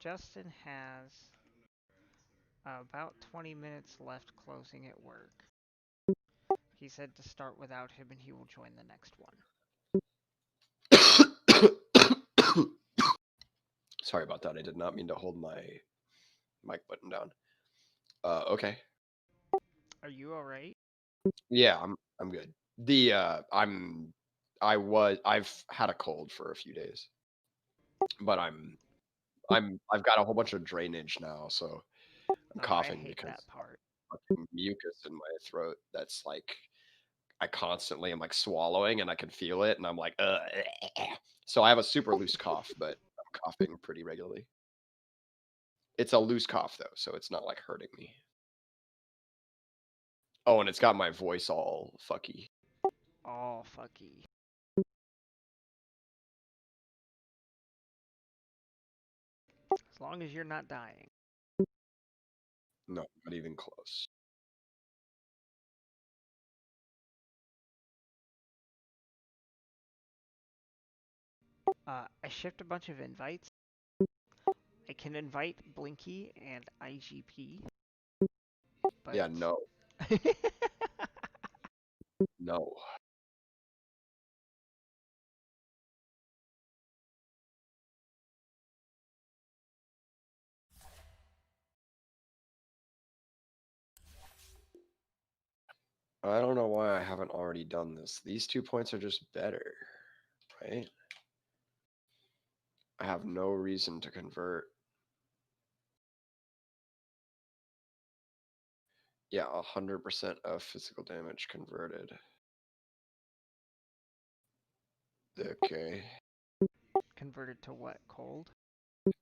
Justin has about 20 minutes left closing at work. He said to start without him and he will join the next one. Sorry about that. I did not mean to hold my mic button down. Okay. Are you alright? Yeah, I'm good. I've had a cold for a few days, but I've got a whole bunch of drainage now, so I'm Oh, I coughing hate because that part. fucking mucus in my throat that's like I constantly am like swallowing and I can feel it and I'm like so I have a super loose cough, but I'm coughing pretty regularly. It's a loose cough though, so it's not like hurting me. Oh, and it's got my voice all fucky. All fucky. As long as you're not dying. No, not even close. I shipped a bunch of invites. I can invite Blinky and IGP, but Yeah, no. No. I don't know why I haven't already done this. These 2 points are just better, right? I have no reason to convert. Yeah, 100% of physical damage converted. Okay. converted to what? Cold?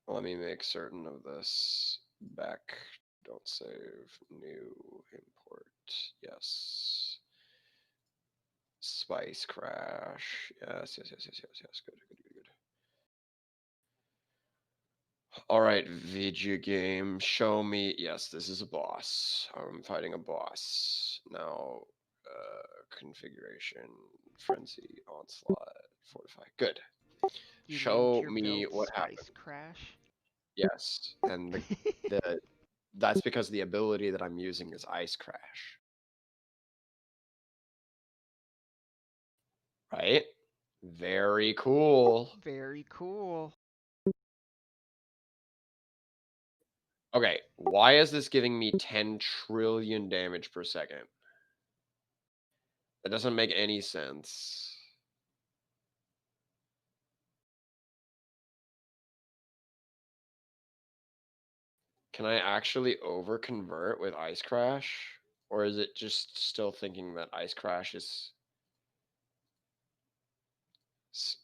Let me make certain of this. Back. Don't save. New. Import. Yes. Spice crash. Yes, yes, yes, yes, yes, yes. Good, good, good, good. All right, video game. Show me. Yes, this is a boss. I'm fighting a boss. Now, configuration, frenzy, onslaught, fortify. Good. You named Show your me build what happened. Spice Crash? Yes, and the that's because the ability that I'm using is Ice Crash, right? Very cool. Very cool. Okay, why is this giving me 10 trillion damage per second? That doesn't make any sense. Can I actually over-convert with Ice Crash? Or is it just still thinking that Ice Crash is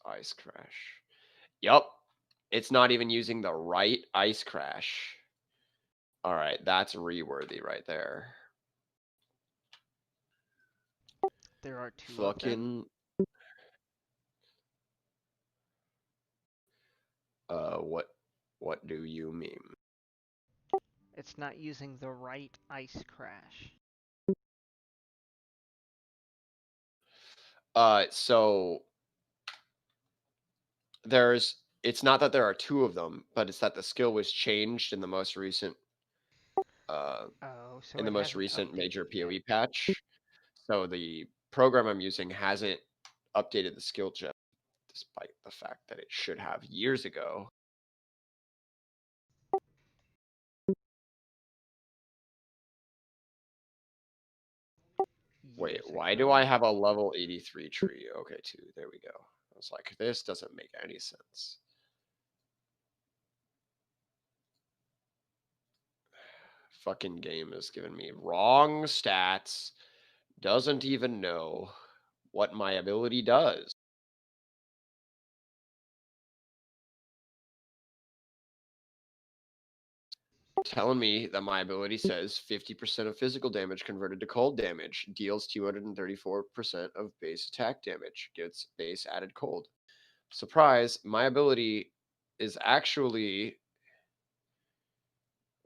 Ice Crash? Yup. It's not even using the right Ice Crash. All right, that's reworthy right there. There are two of them. Fucking what do you mean? It's not using the right Ice Crash. So it's not that there are two of them, but it's that the skill was changed uh Oh, so in the it most hasn't recent major updated yet. PoE patch. So the program I'm using hasn't updated the skill check, despite the fact that it should have years ago. Wait, Years why do ago? I have a level 83 tree? Okay, two. There we go. I was like, this doesn't make any sense. Fucking game is giving me wrong stats. Doesn't even know what my ability does. Telling me that my ability says 50% of physical damage converted to cold damage, deals 234% of base attack damage, gets base added cold. Surprise, my ability is actually.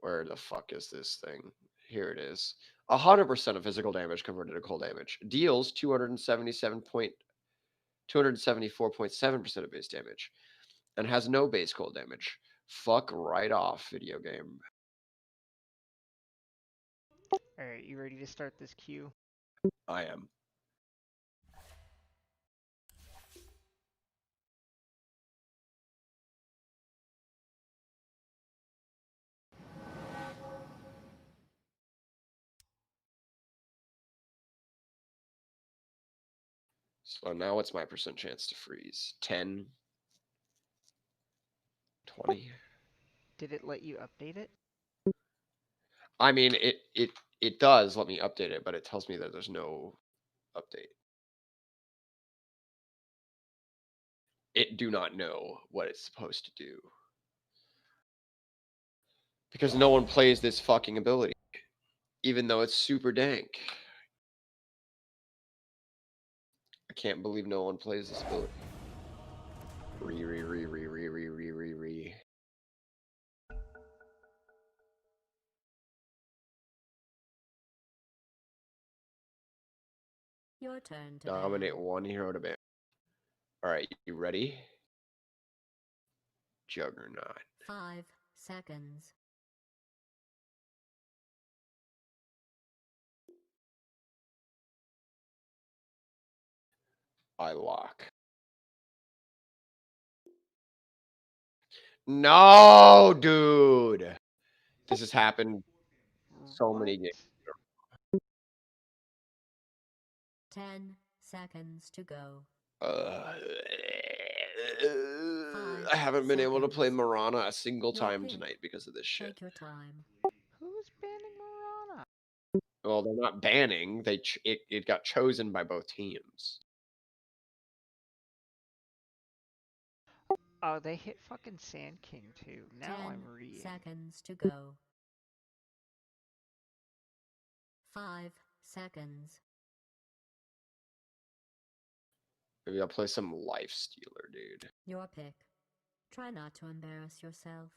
Where the fuck is this thing? Here it is. 100% of physical damage converted to cold damage, deals 274.7% of base damage, and has no base cold damage. Fuck right off, video game. Alright, you ready to start this queue? I am. So now what's my percent chance to freeze? 10? 20? Did it let you update it? I mean, it does let me update it, but it tells me that there's no update. It do not know what it's supposed to do. Because no one plays this fucking ability. Even though it's super dank. I can't believe no one plays this ability. Re. Your turn to Dominate ban. one hero to ban. Alright, you ready? Juggernaut. 5 seconds. I lock. No, dude. This has happened so many games. 10 seconds to go. I haven't been able to play seconds. Marana a single Your time pick. tonight because of this shit. Take your time. Who's banning Marana? Well, they're not banning. It got chosen by both teams. Oh, they hit fucking Sand King too. Now 10 I'm reading. seconds to go. 5 seconds. Maybe I'll play some Life Stealer, dude. Your pick. Try not to embarrass yourself.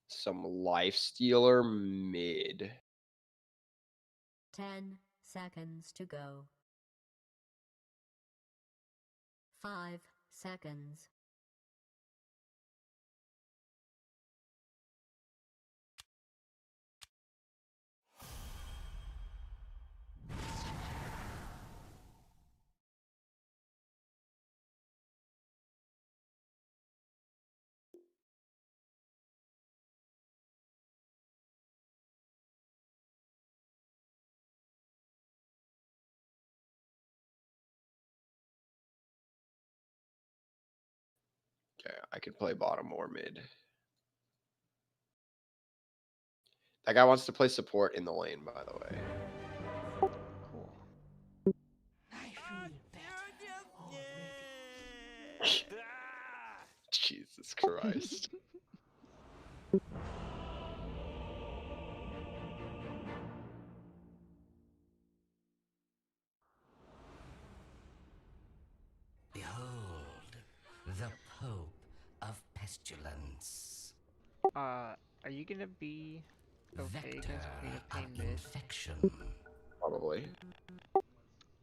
Some Life Stealer mid. 10 seconds to go. 5 seconds. Okay, I could play bottom or mid. That guy wants to play support in the lane, by the way. Cool. I feel better already. Jesus Christ. Behold, the Pope of Pestilence. Are you gonna be okay Vector against Queen of Pain of mid? infection. Probably.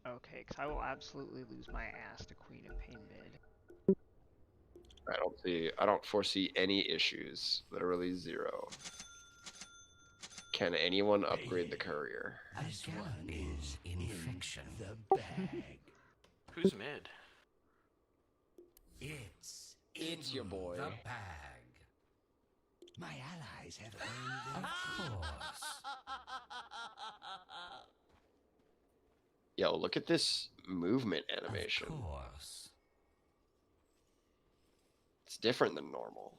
Okay, because I will absolutely lose my ass to Queen of Pain mid. I don't foresee any issues. Literally zero. Can anyone upgrade the courier? This one is infection. The bag. Who's mid? It's It's in your boy. the bag. My allies have earned Of their course. Yo, look at this movement animation. Of course. It's different than normal.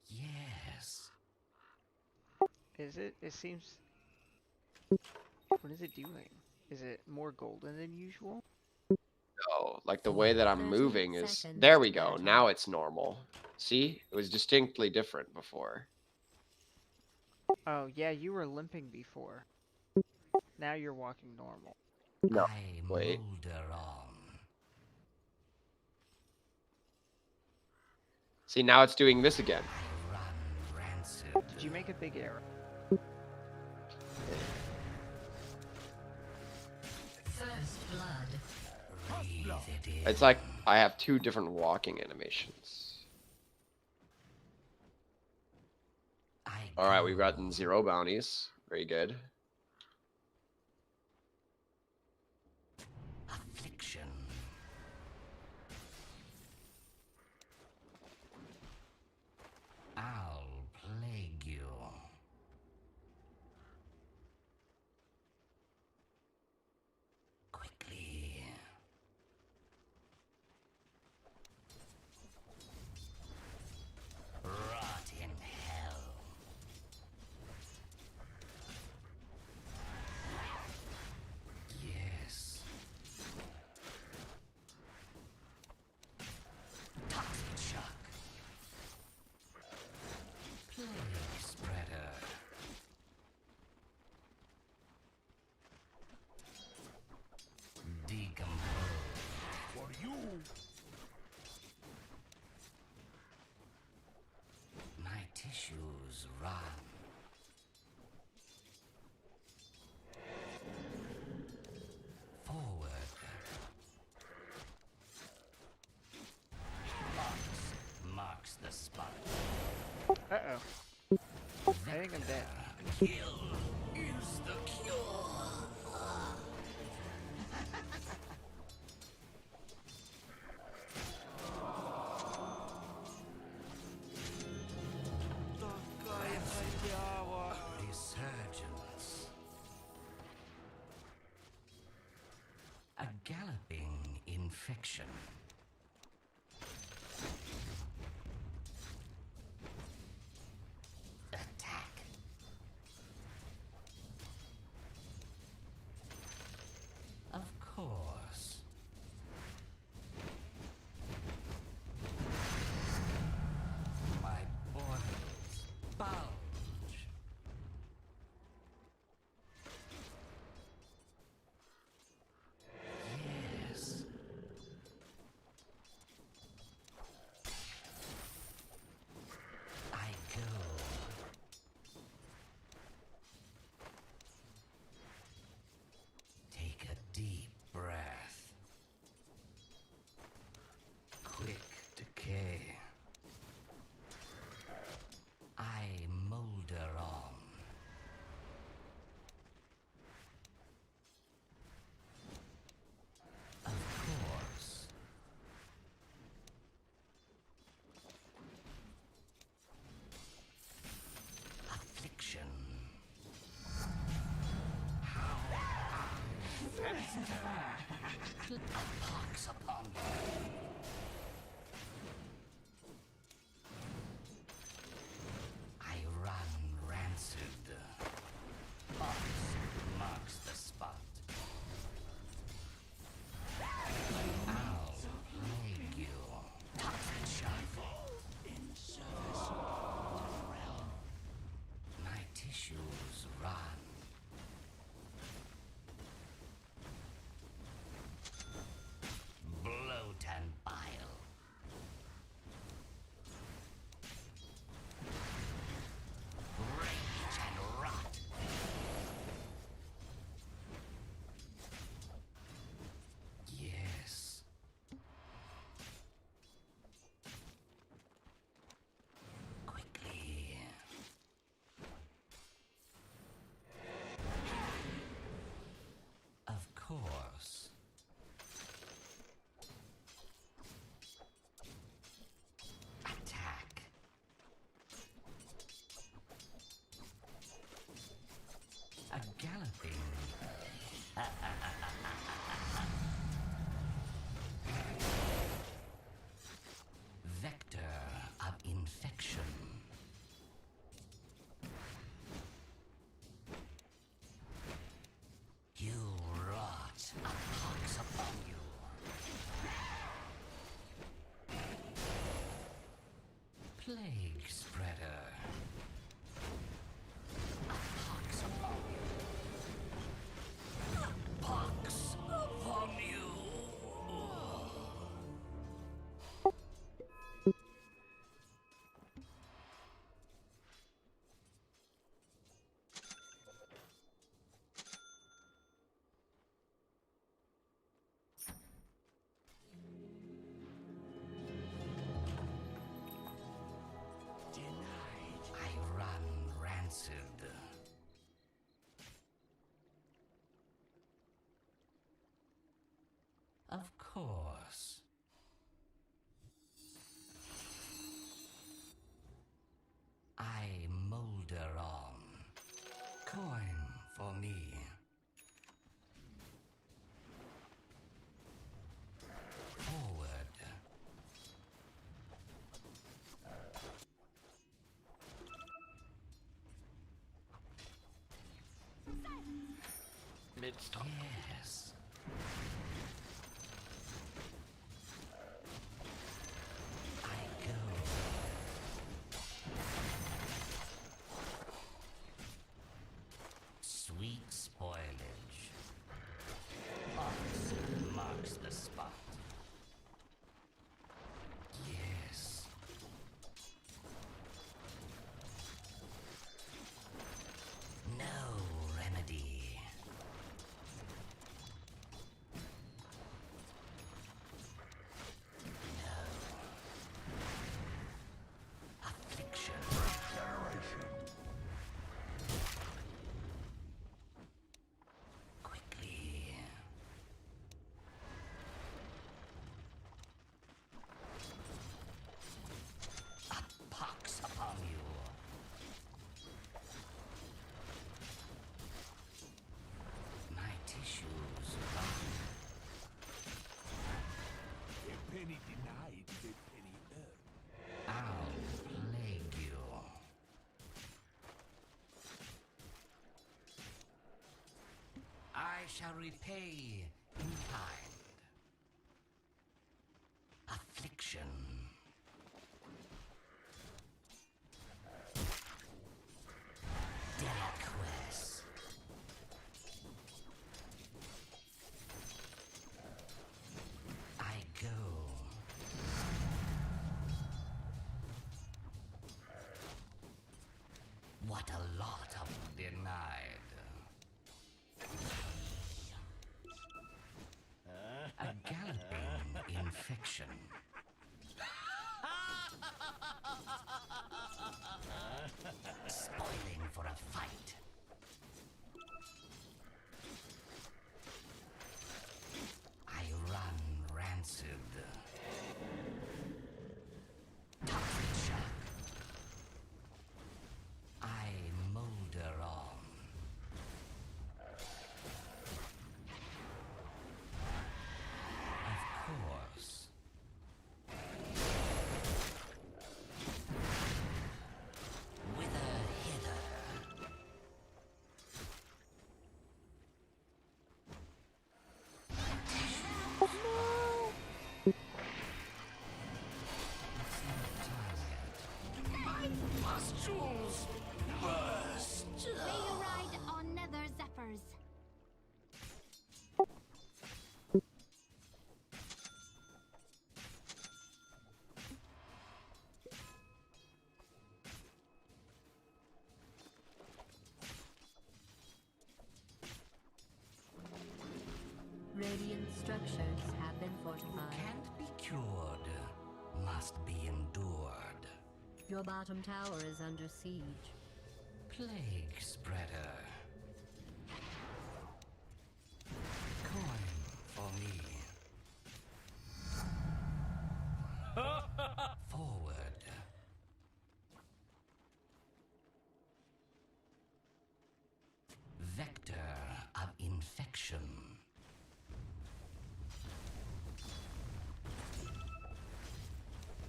Yes. Is it? It seems... What is it doing? Is it more golden than usual? No, like the way that I'm 30 moving is... seconds There we to go. battle. Now it's normal. See? It was distinctly different before. Oh, yeah, you were limping before. Now you're walking normal. No, I wait. molder on. See, now it's doing this again. I run rancid. Did you make a big error? First blood. Breathe it in. It's like I have 2 different walking animations. All right, we've gotten 0 bounties. Very good. Affliction. I'll plague you. Quickly. Rot in hell. Yes. Toxic shock. Plague spreader. Decompose. For you. My tissues run. Forward. Marks the spot. Uh-oh. I think I'm dead. Kill is the cure. Resurgence. A galloping infection. Attack. Of course. My borders bulge. Yes. I go. Take a deep breath. Quick decay. I molder on. Of course. Affliction. How fester. A pox upon you. I run rancid. Pox marks the spot. I'll plague you. Toxic shock. In service to the realm. My tissues run. Bloat and bile. Rage and rot. Yes. Quickly. Of course. Attack. A galloping. Vector of infection. You rot. A pox upon you. Plague spreader. A pox upon you. Pox upon you. Of course. I molder on. Coin for me. Forward. Mid-stop. Yes. I go. Sweet spoilage. Ox marks the spot. Yes. No remedy. No. Affliction. Quickly. A pox upon you. My tissues run. A penny denied, a penny earned. I'll plague you. I shall repay in kind. Affliction. Deliquesce. I go. What a lot of denied. A galloping infection. Spoiling for a fight. I run rancid. Toxic shock. I molder on. Of course. Whither hither? It's not time yet. Pustules burst. May you ride on nether zephyrs. Radiant structures have been fortified. Can't be cured, must be endured. Your bottom tower is under siege. Plague spreader. Coin for me. Forward. Vector of infection.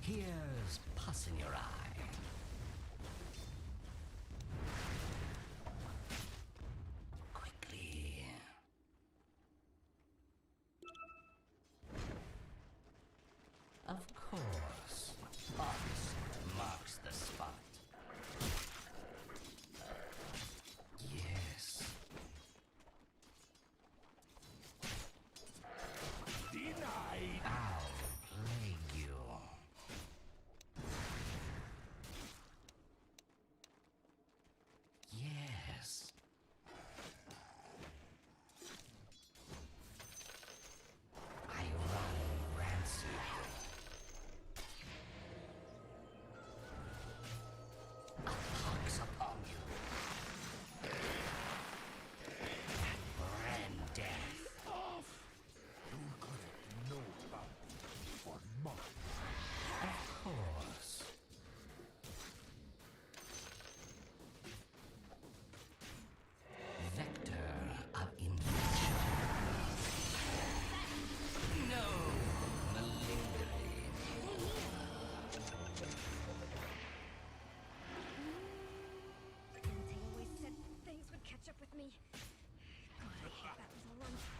Here's pus in your eye. Quickly. Of course. Ox marks the spot. Yes. Denied. I'll plague you.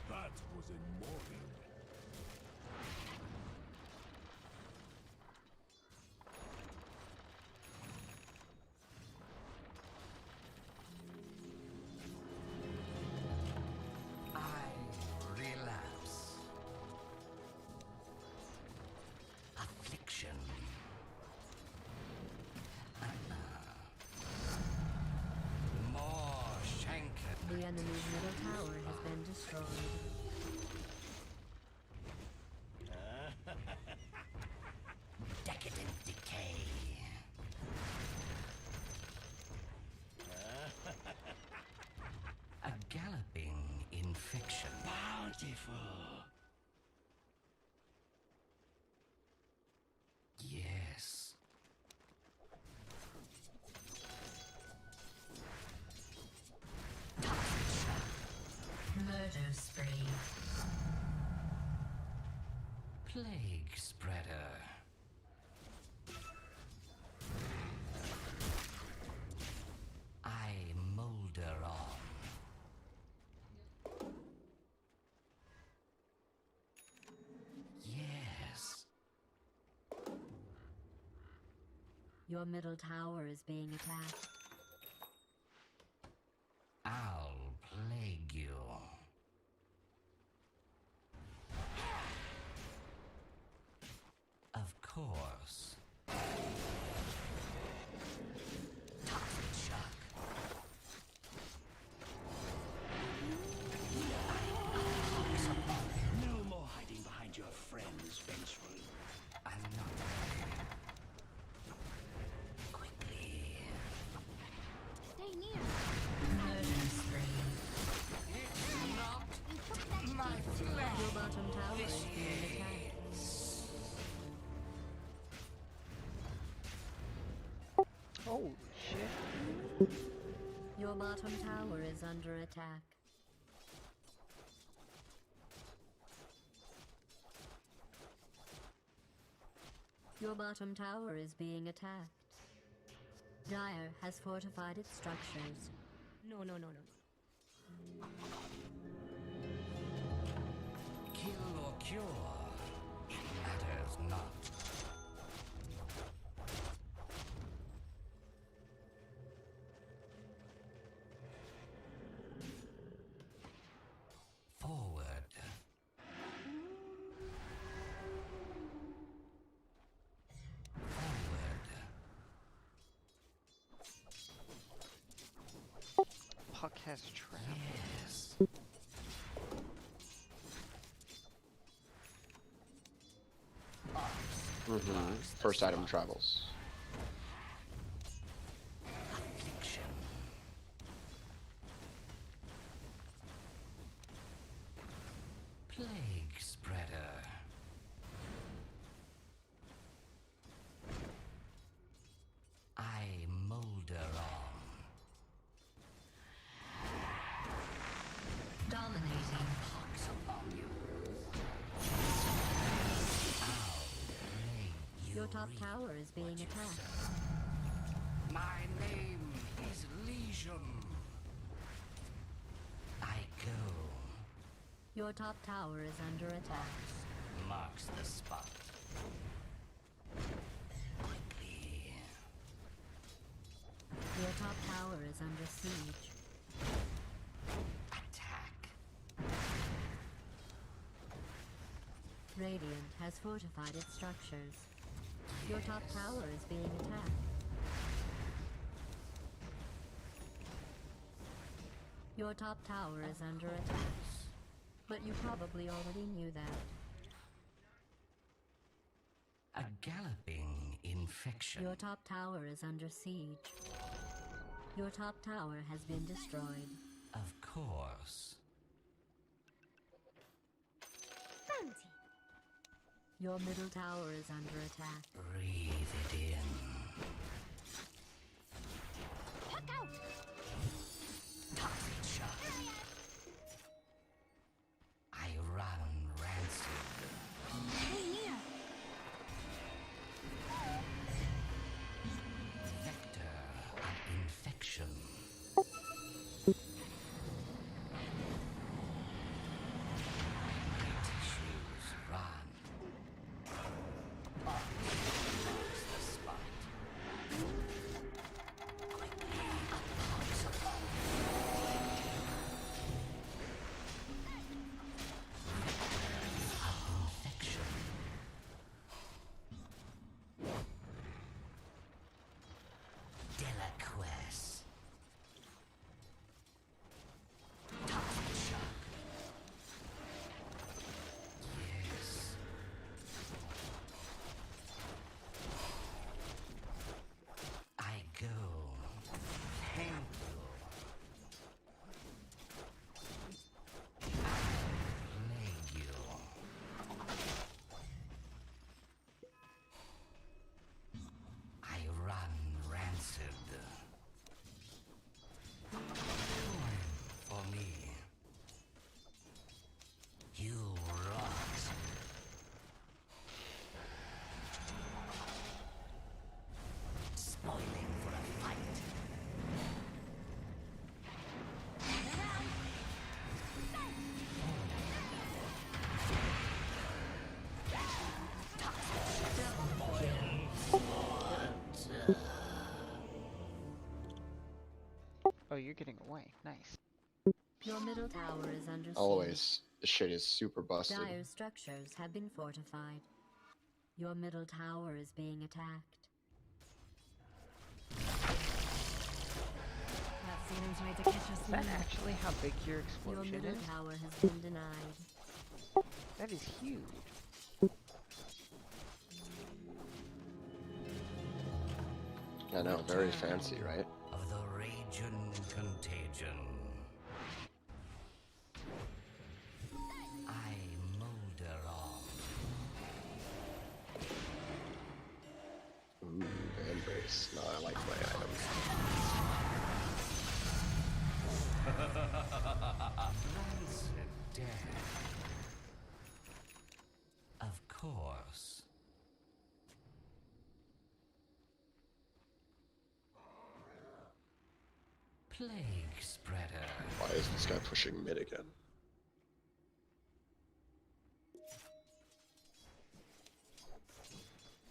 That was a morning. I relapse. Affliction. More Shanker. The enemy's middle tower has been destroyed. Decadent decay. A galloping infection. Bountiful. Yes. Murder spree. Plague spreader. I molder on. Yes. Your middle tower is being attacked. I'll plague you. Of course. Toxic shock. No more hiding behind your friends, vengeful. I'm not. Quickly. Stay near. Murder spree. Not You took that my too flesh. Your bottom tower is being attacked. Oh, shit. Your bottom tower is under attack. Your bottom tower is being attacked. Dire has fortified its structures. No, no, no, no. Kill or cure. It matters not. Forward. Forward. Puck has traveled. Yes. First item travels. Affliction. Plague spreader. I molder on. Dominating. Pox upon you. I'll plague you. Your top reap tower is being what you attacked. sow. My name is Legion. I go. Your top tower is under attack. Marks the spot. Quickly. Your top tower is under siege. Attack. Radiant has fortified its structures. Your top tower is being attacked. Your top tower is under attack. But you probably already knew that. A galloping infection. Your top tower is under siege. Your top tower has been destroyed. Of course. Fancy. Your middle tower is under attack. Breathe it in. Puck out. Toxic shock. I run rancid. Stay near. Vector of infection. away. Nice. Your middle tower is under siege. Always. This shit is super busted. Dire's structures have been fortified. Your middle tower is being attacked. That Satan's tried to catch us Is that now. actually how big your Your explosion middle is? tower has been denied. That is huge. I know, very fancy, right? Of the raging contagion. I molder on. Ooh, embrace. No, I like my items. Rancid death. Of course. Plague spreader. Why is this guy pushing mid again?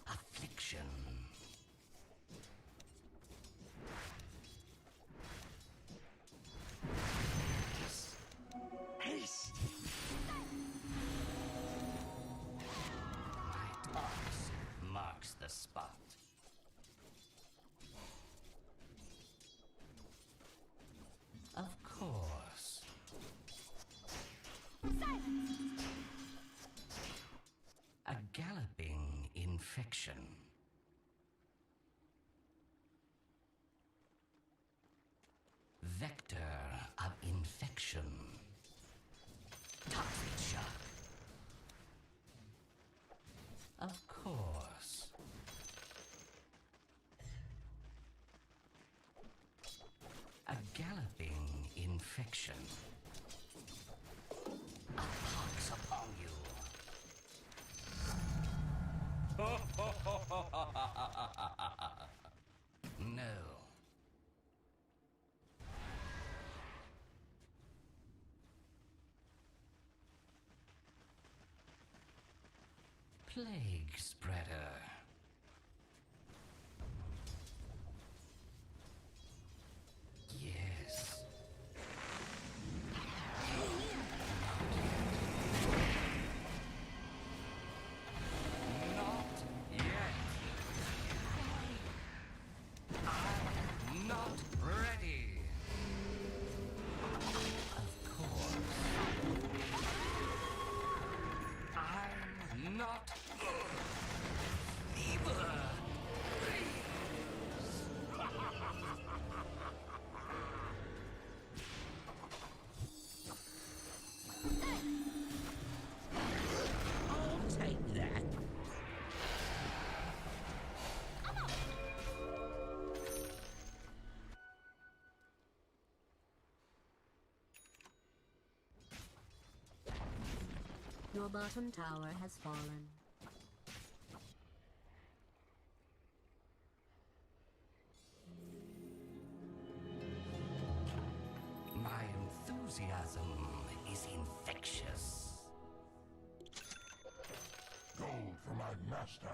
Affliction. Haste! My ox marks the spot. Of course. A galloping infection. Vector of infection. Toxic shock. Of course. A galloping infection. A pox upon you. No. Plague spreader. Yes. Not yet. I'm not ready. Of course. I'm not either. I'll take that. Your bottom tower has fallen. My enthusiasm is infectious. Gold for my master.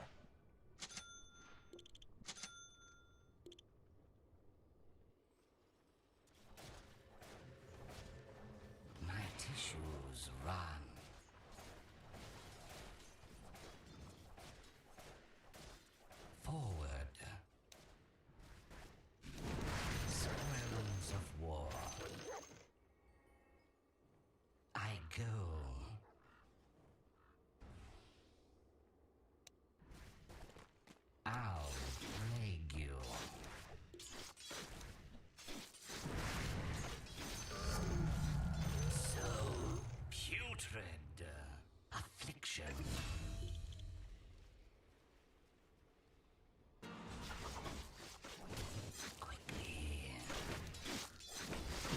My tissues run. Forward. Spoils of war. I go. I'll plague you. So putrid. Affliction. Quickly.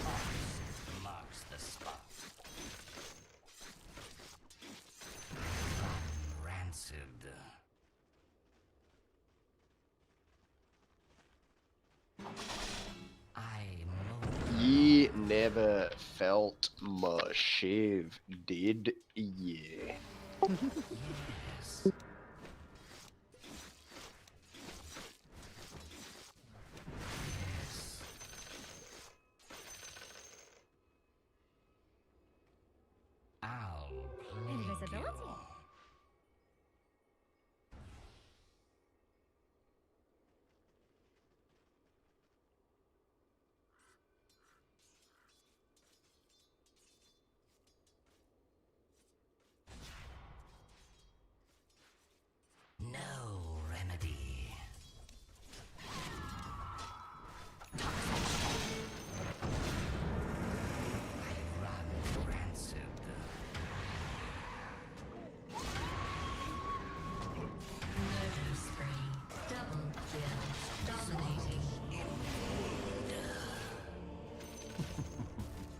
Ox marks the spot. Rancid. I Ye never felt my shave, did ye? yes. Yes. possibility. No remedy. I run rancid. Murder spree. Double kill. Dominating.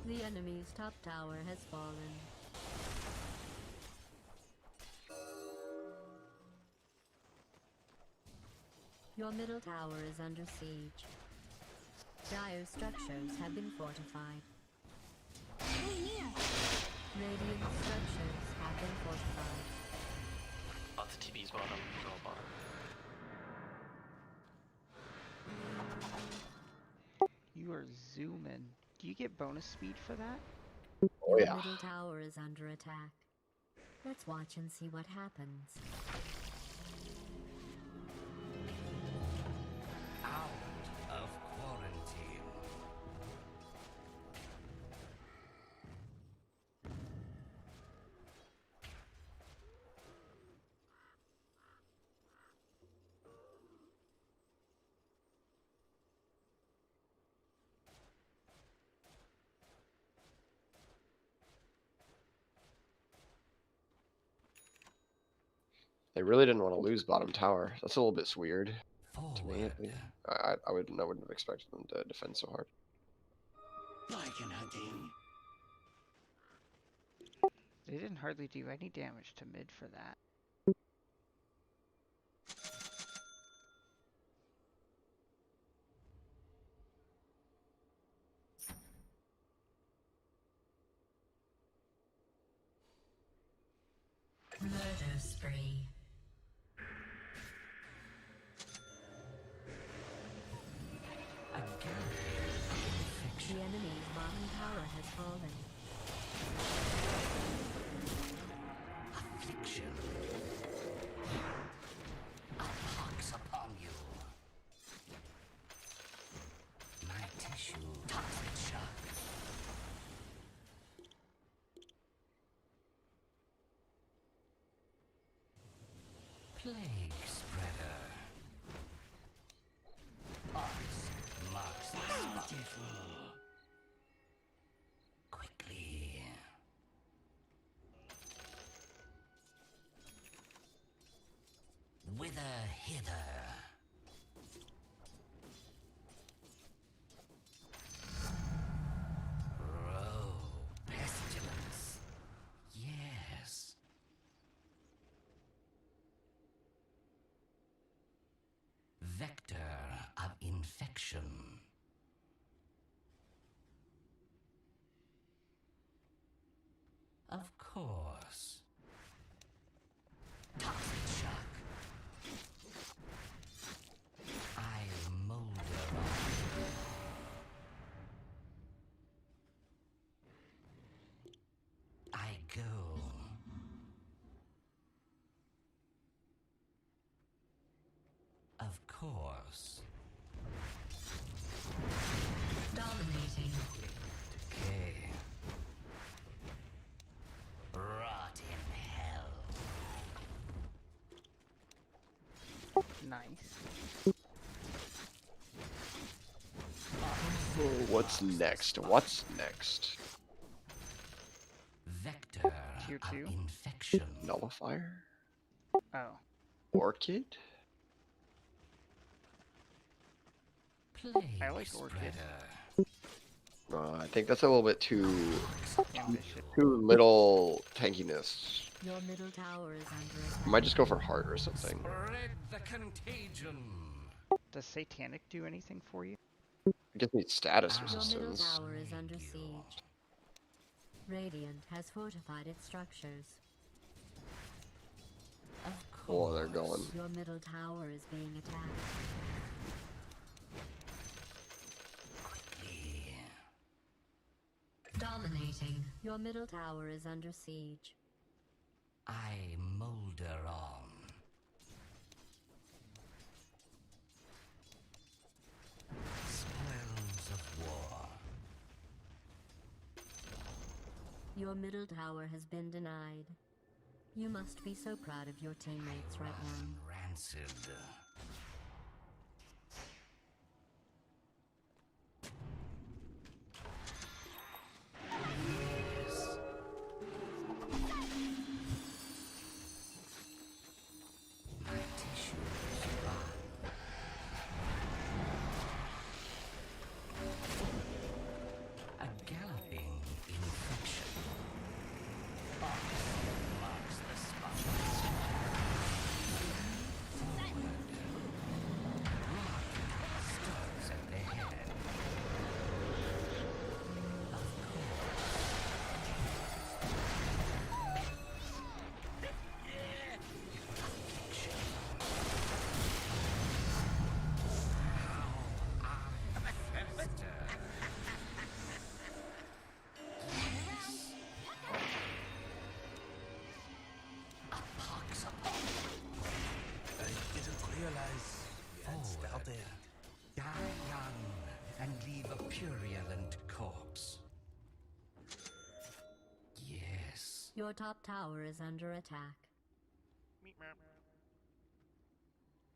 The enemy's top tower has fallen. Your middle tower is under siege. Dire structures have been fortified. Stay near. Radiant structures have been fortified. Lots of TVs bottom, go bottom. You are zooming. Do you get bonus speed for that? Oh Your yeah. middle tower is under attack. Let's watch and see what happens. Out of quarantine. They really didn't want to lose bottom tower. That's a little bit weird to me. Forward. I wouldn't have expected them to defend so hard. Lichen hunting. They didn't hardly do any damage to mid for that. Murder spree. Again. The enemy's bottom tower has fallen. Affliction. A pox upon you. My tissue. Toxic shock. Plague spreader. Ox marks the spot. Quickly. Wither hither. Row pestilence. Yes. Vector of infection. Of course. Toxic shock. I'll molder on. I go. Of course. Dominating. Decay. Rot in hell. Nice. What's next? What's next? Vector Tier of 2? infection. Nullifier? Oh. Orchid? Plague I like Orchid. spreader. I think that's a little bit too Ambitious. little tankiness. Your middle tower is under attack. I might just go for heart or something. Spread the contagion. Does Satanic do anything for you? It gives me status Your middle resistance. tower is under siege. Radiant has fortified its structures. Of course. Oh, they're going. Your middle tower is being attacked. Quickly. Dominating. Your middle tower is under siege. I molder on. Spoils of war. Your middle tower has been denied. You must be so proud of your teammates right now. Rancid. Yes. My tissues run. A galloping infection. Marks the spot. Starts at the head. Of I didn't realize we had started. Die young and leave a purulent corpse. Yes. Your top tower is under attack.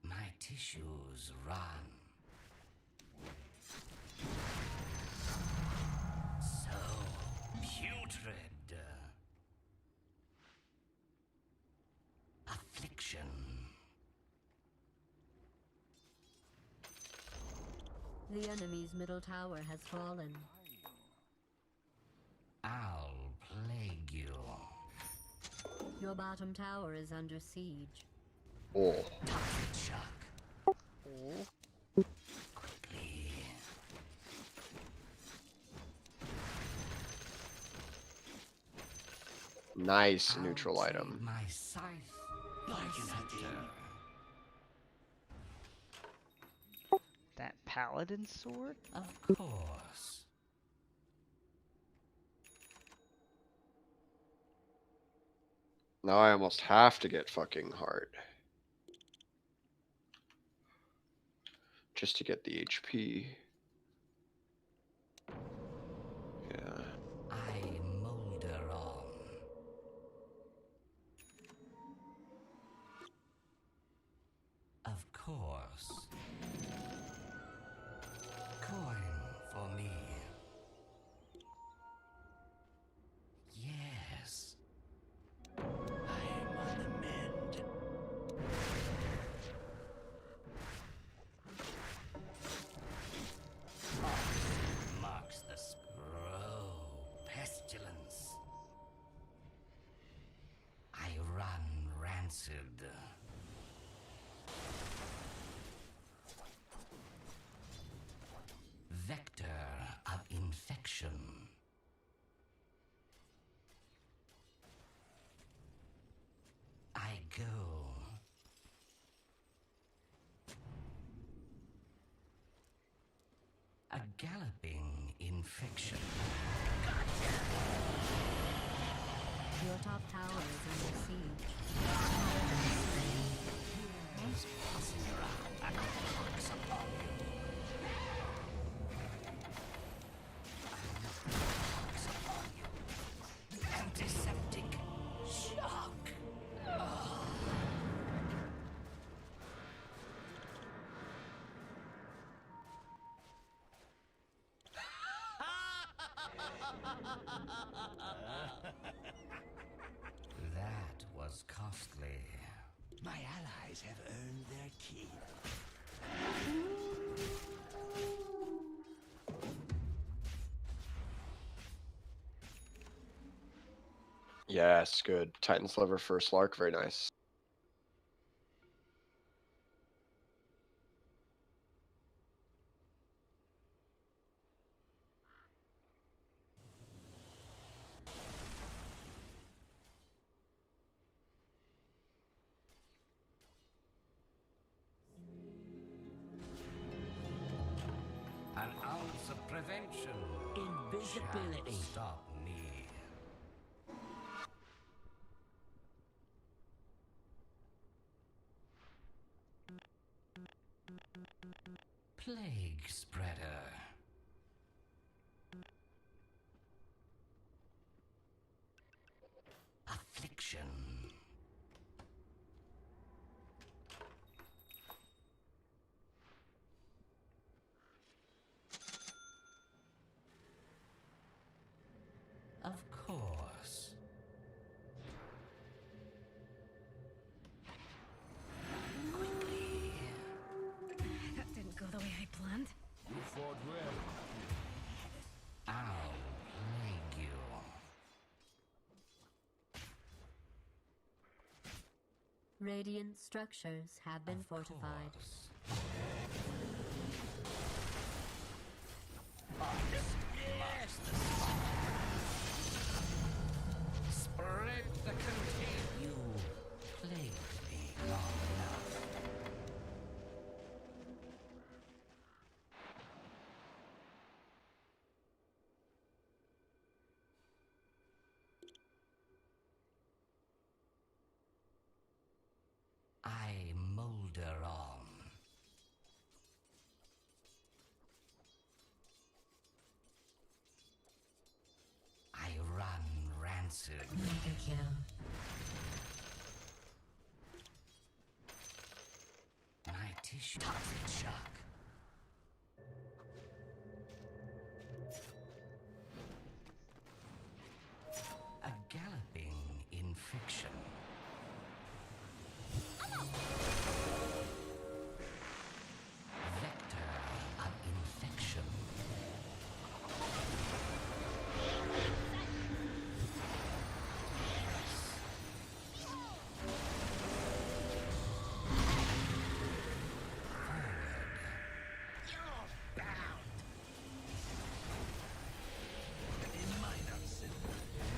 My tissues run. So putrid. Affliction. The enemy's middle tower has fallen. I'll plague you. Your bottom tower is under siege. Oh, Tough chuck. Oh. Quickly. nice I'll neutral take item. My scythe. My scepter. That paladin sword? Of course. Now I almost have to get fucking hard. Just to get the HP. Yeah. I molder on. Of course. Coin for me. Yes. I'm on the mend. Marks the scroll. Pestilence. I run rancid. Vector of infection. I go. A galloping infection. Your top tower is under siege. Once passing around, a pox upon you. Pox upon you. Antiseptic shock. That was costly. My allies have earned their keep. Yes, good. Titan's Liver first Lark, very nice. An ounce of prevention. Invisibility. Shan't stop me. Plague spreader. Affliction. Of course. Quickly. That didn't go the way I planned. You fought well. I'll plague you. Radiant structures have been Of fortified. course. Marks the spot. Spread the contagion. You plagued me long enough. I molder on. I run rancid. Mega kill. My tissue. Toxic shock. A galloping infection. Vector of infection.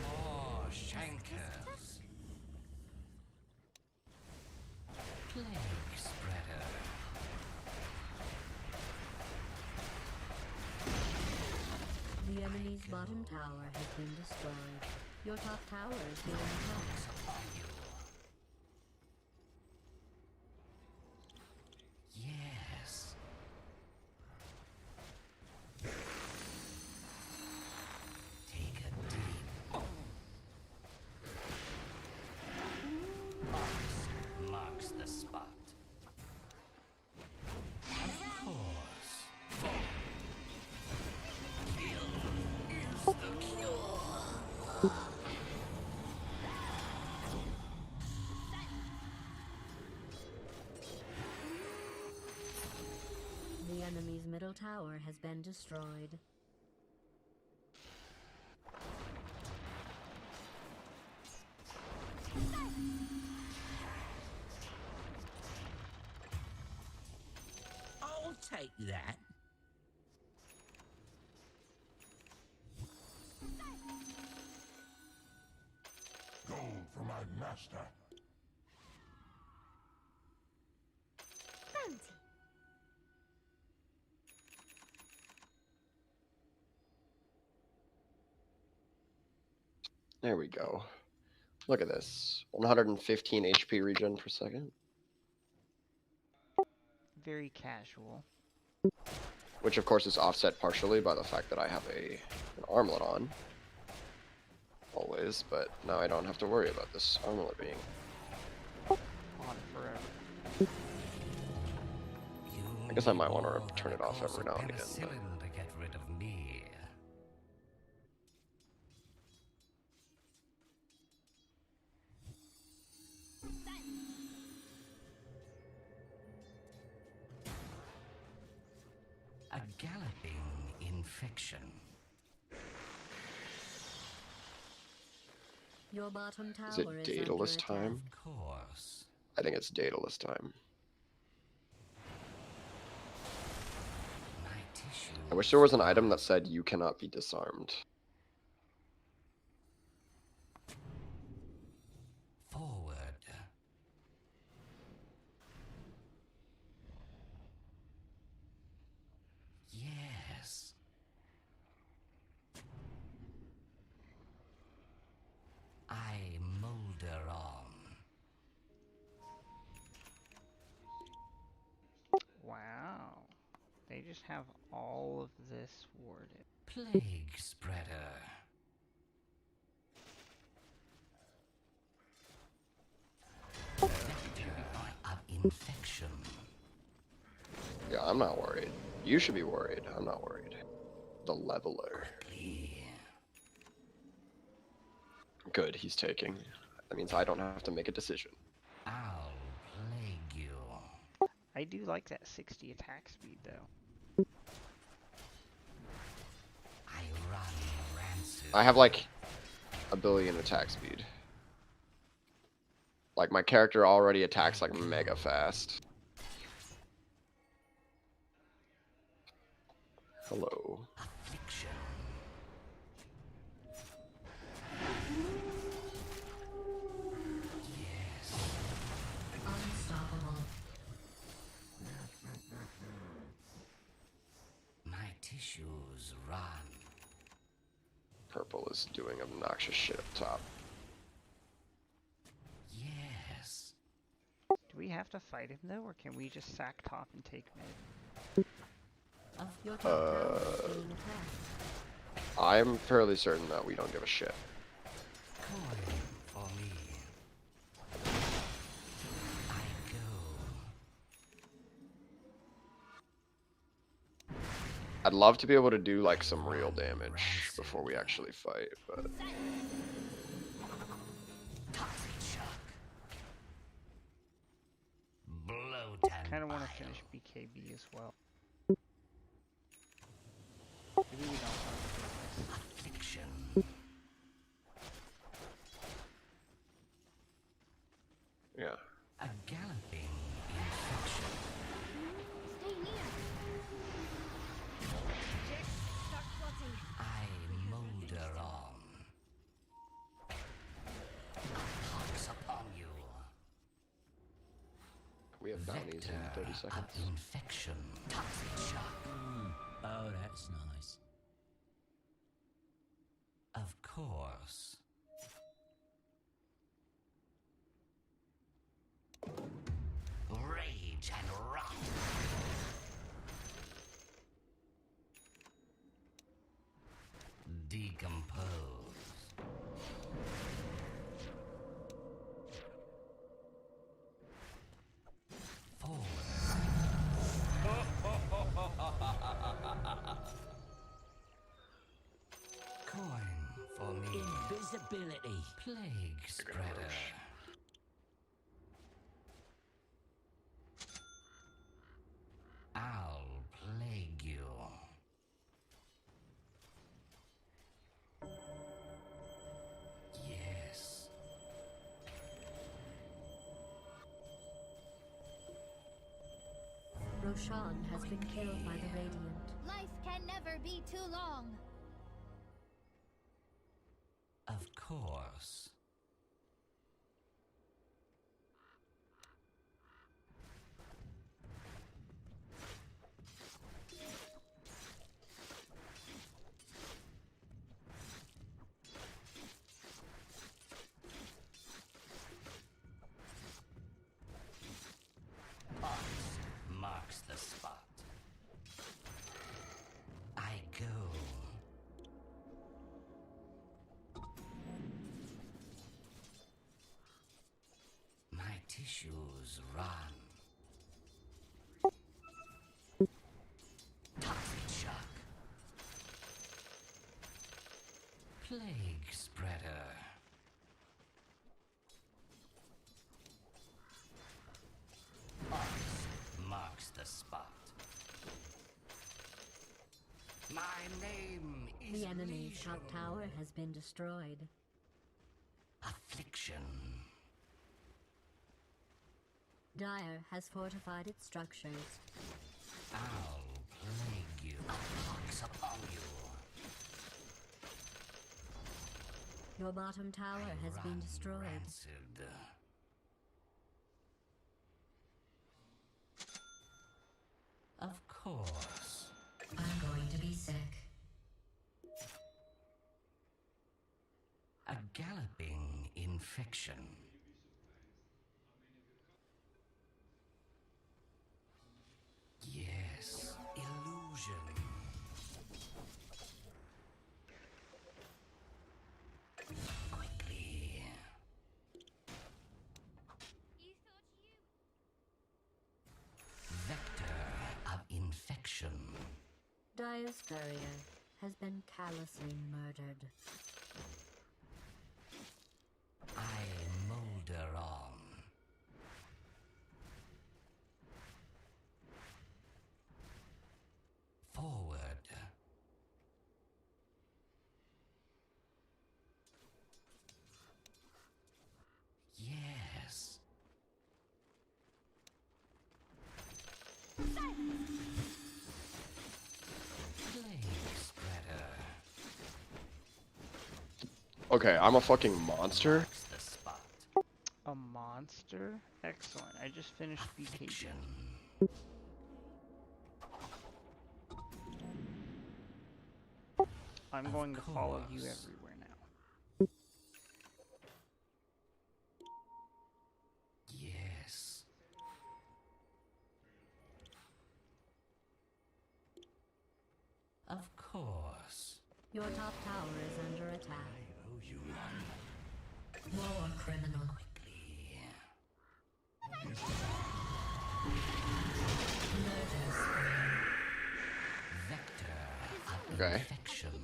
More shankers. Plague spreader. The enemy's bottom tower has been destroyed. Your top tower is being attacked. Upon you. Yes. Take a deep. Marks the spot. Of course. Kill is the cure. The enemy's middle tower has been destroyed. I'll take that. Gold for my master. Bounty. There we go. Look at this. 115 HP regen per second. Very casual. Which of course is offset partially by the fact that I have an armlet on. Always, but now I don't have to worry about this armlet being On forever. I guess I might want to turn it off every now and again, but- Penicillin to get rid of me. A galloping infection. Your bottom tower Is it under Daedalus attack. time? Of course. I think it's Daedalus time. My tissue. I wish there was an item that said you cannot be disarmed. Forward. Yes. I molder on. Wow. They just have all of this warded? Plague spreader. Vector of infection. Yeah, I'm not worried. You should be worried. I'm not worried. The leveler. Good, he's taking. That means I don't have to make a decision. I'll plague you. I do like that 60 attack speed, though. I run rancid. I have like a billion attack speed. Like my character already attacks like mega fast. Hello. Affliction. Yes. Unstoppable. My tissues run. Purple is doing obnoxious shit up top. Yes. Do we have to fight him, though, or can we just sack top and take mid? Your top tower is being attacked. I'm fairly certain that we don't give a shit. Coin for me. I go. I'd love to be able to do like some real damage before we actually fight, but Toxic shock. Bloat and Kind of want to bile. finish BKB as well. Maybe we don't want to do this. Affliction. yeah. A galloping infection. Stay near. Jack, start plotting. I molder on. A pox upon you. We have bounties in 30 Vector seconds. of infection. Toxic shock. Oh, that's nice. Of course. Rage and wrath. Decompose. Forward. Coin for me. Invisibility. Plague spreader. I'll plague you. Yes. Roshan has been killed by the Radiant. Life can never be too long. Of course. Pox marks the spot. I go. My tissues run. Toxic shock. Plague spreader. Pox marks the spot. My name is The enemy's top Legion. tower has been destroyed. Affliction. Dire has fortified its structures. I'll plague you. A pox upon you. Your bottom tower has been Run destroyed. rancid. Of course. I'm going to be sick. A galloping infection. Yes, illusion. Dire's courier has been callously murdered. I molder on. Forward. Yes. Plague spreader. Okay, I'm a fucking monster. Marks the spot. A monster? Excellent. I just finished BKB. Fiction. I'm Of going to follow you course. everywhere now. Yes. Of course. Your top tower is under attack. I owe you one. War criminal. Quickly. Murder spree. Vector of Okay. infection.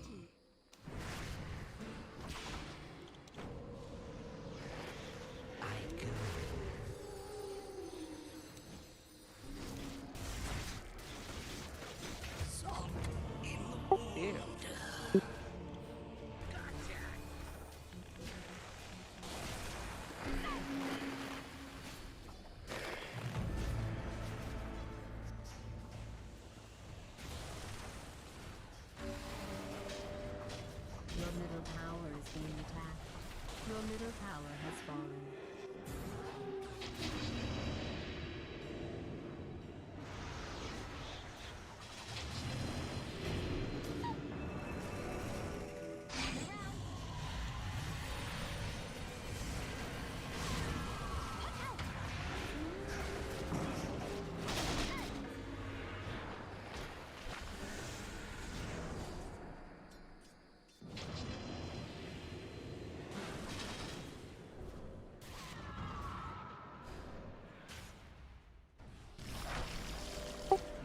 I go. Salt in the wound. Ew. Your middle tower is being attacked. Your middle tower has fallen.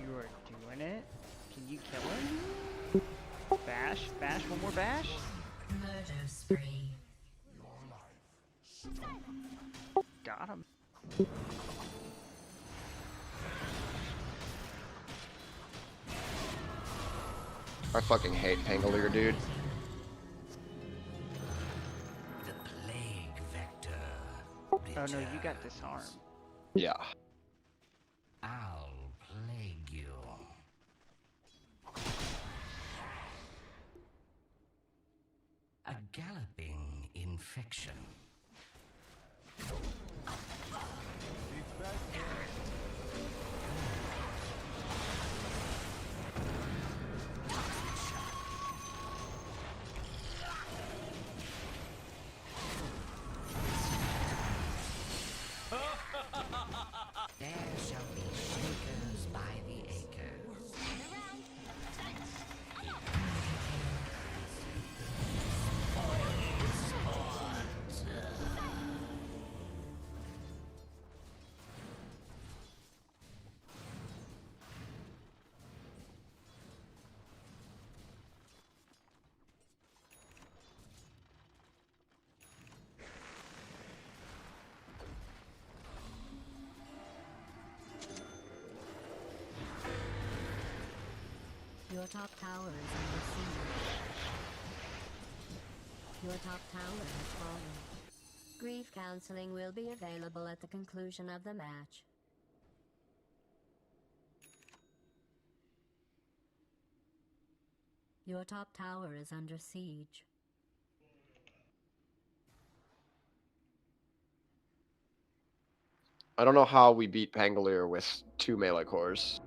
You are doing it. Can you kill him? Bash? Bash? One more bash? Murder spree. Got him. I fucking hate Pangolier, dude. The plague vector. Oh no, you got returns. disarmed. Yeah. I'll plague you. A galloping infection. There shall be shakers by the acres. Your top tower is under siege. Your top tower has fallen. Grief counseling will be available at the conclusion of the match. Your top tower is under siege. I don't know how we beat Pangolier with 2 melee cores.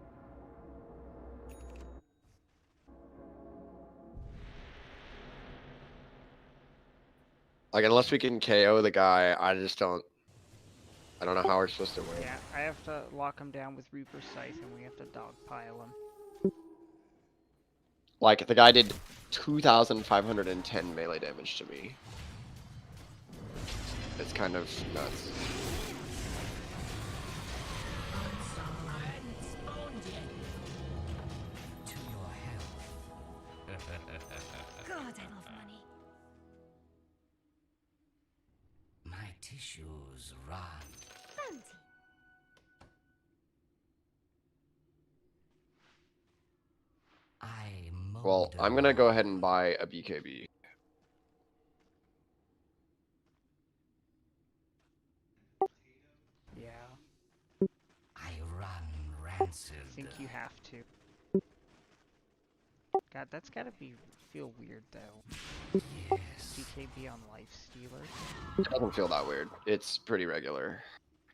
Like, unless we can KO the guy, I don't know how we're supposed to win. Yeah, I have to lock him down with Reaper's Scythe and we have to dogpile him. Like, the guy did 2,510 melee damage to me. It's kind of nuts. To your health. tissues run. Fancy. I Well, I'm gonna go ahead and buy a BKB. Yeah, I run rancid. I think you have to. God, that's gotta feel weird though. Yes. BKB on Lifestealer. It doesn't feel that weird. It's pretty regular.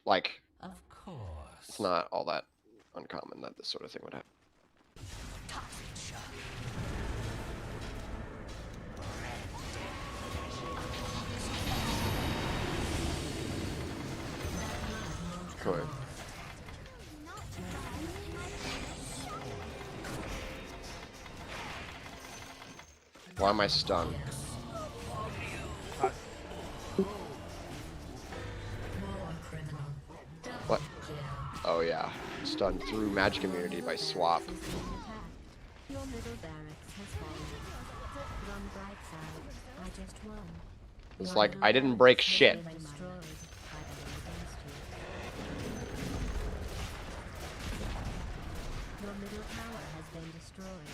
Like, Of course. it's not all that uncommon that this sort of thing would happen. Cool. Why am I stunned? What? Oh yeah, stunned through magic immunity by swap. Your middle barracks has fallen. But on the bright side, I just won. It's Your like middle I didn't barracks break has shit. been destroyed by the one against you. Your middle tower has been destroyed.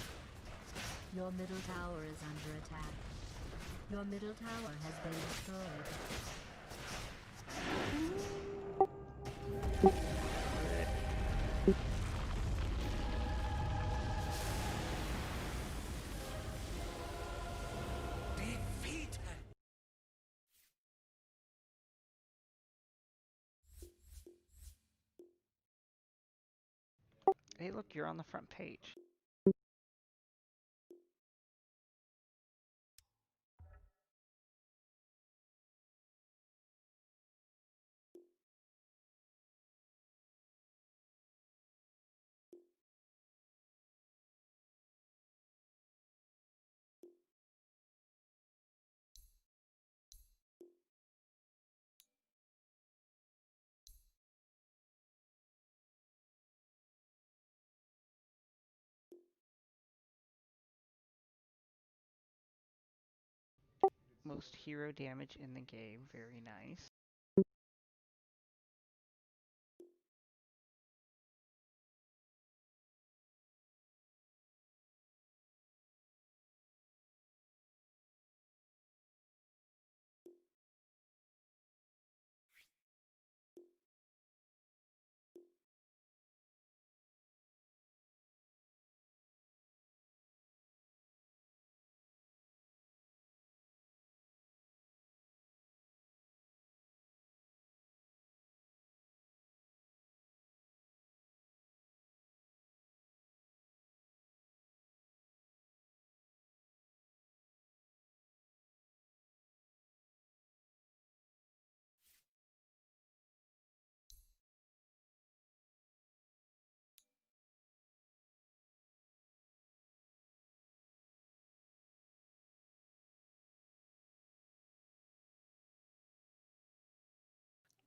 Your middle tower is under attack. Your middle tower has been destroyed. Defeated. Hey, look, you're on the front page. Most hero damage in the game. Very nice.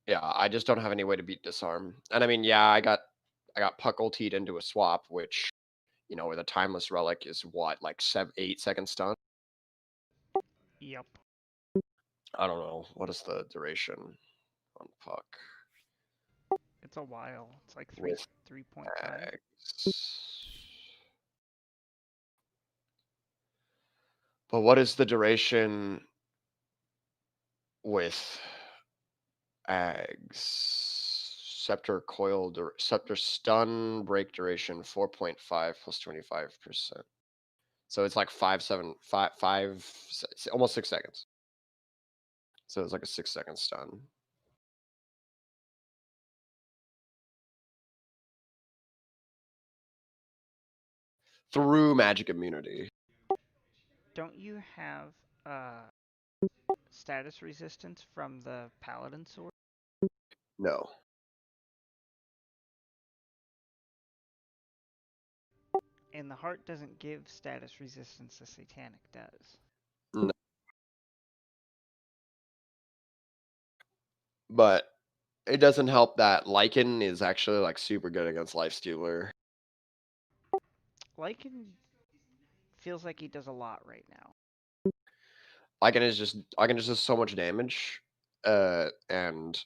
Yeah, I just don't have any way to beat disarm. And I mean, yeah, I got puck ultied into a swap, which, you know, with a timeless relic is what, like 8 seconds stun? Yep. I don't know. What is the duration on puck? It's a while. It's like With 3.5. But what is the duration with Ags? Scepter stun break duration 4.5 plus 25%. So it's like 5, almost 6 seconds. So it's like a 6-second stun. Through magic immunity. Don't you have status resistance from the paladin sword? No. And the heart doesn't give status resistance, the satanic does. No. But it doesn't help that Lycan is actually like super good against Lifestealer. Lycan feels like he does a lot right now. Lycan just does so much damage. And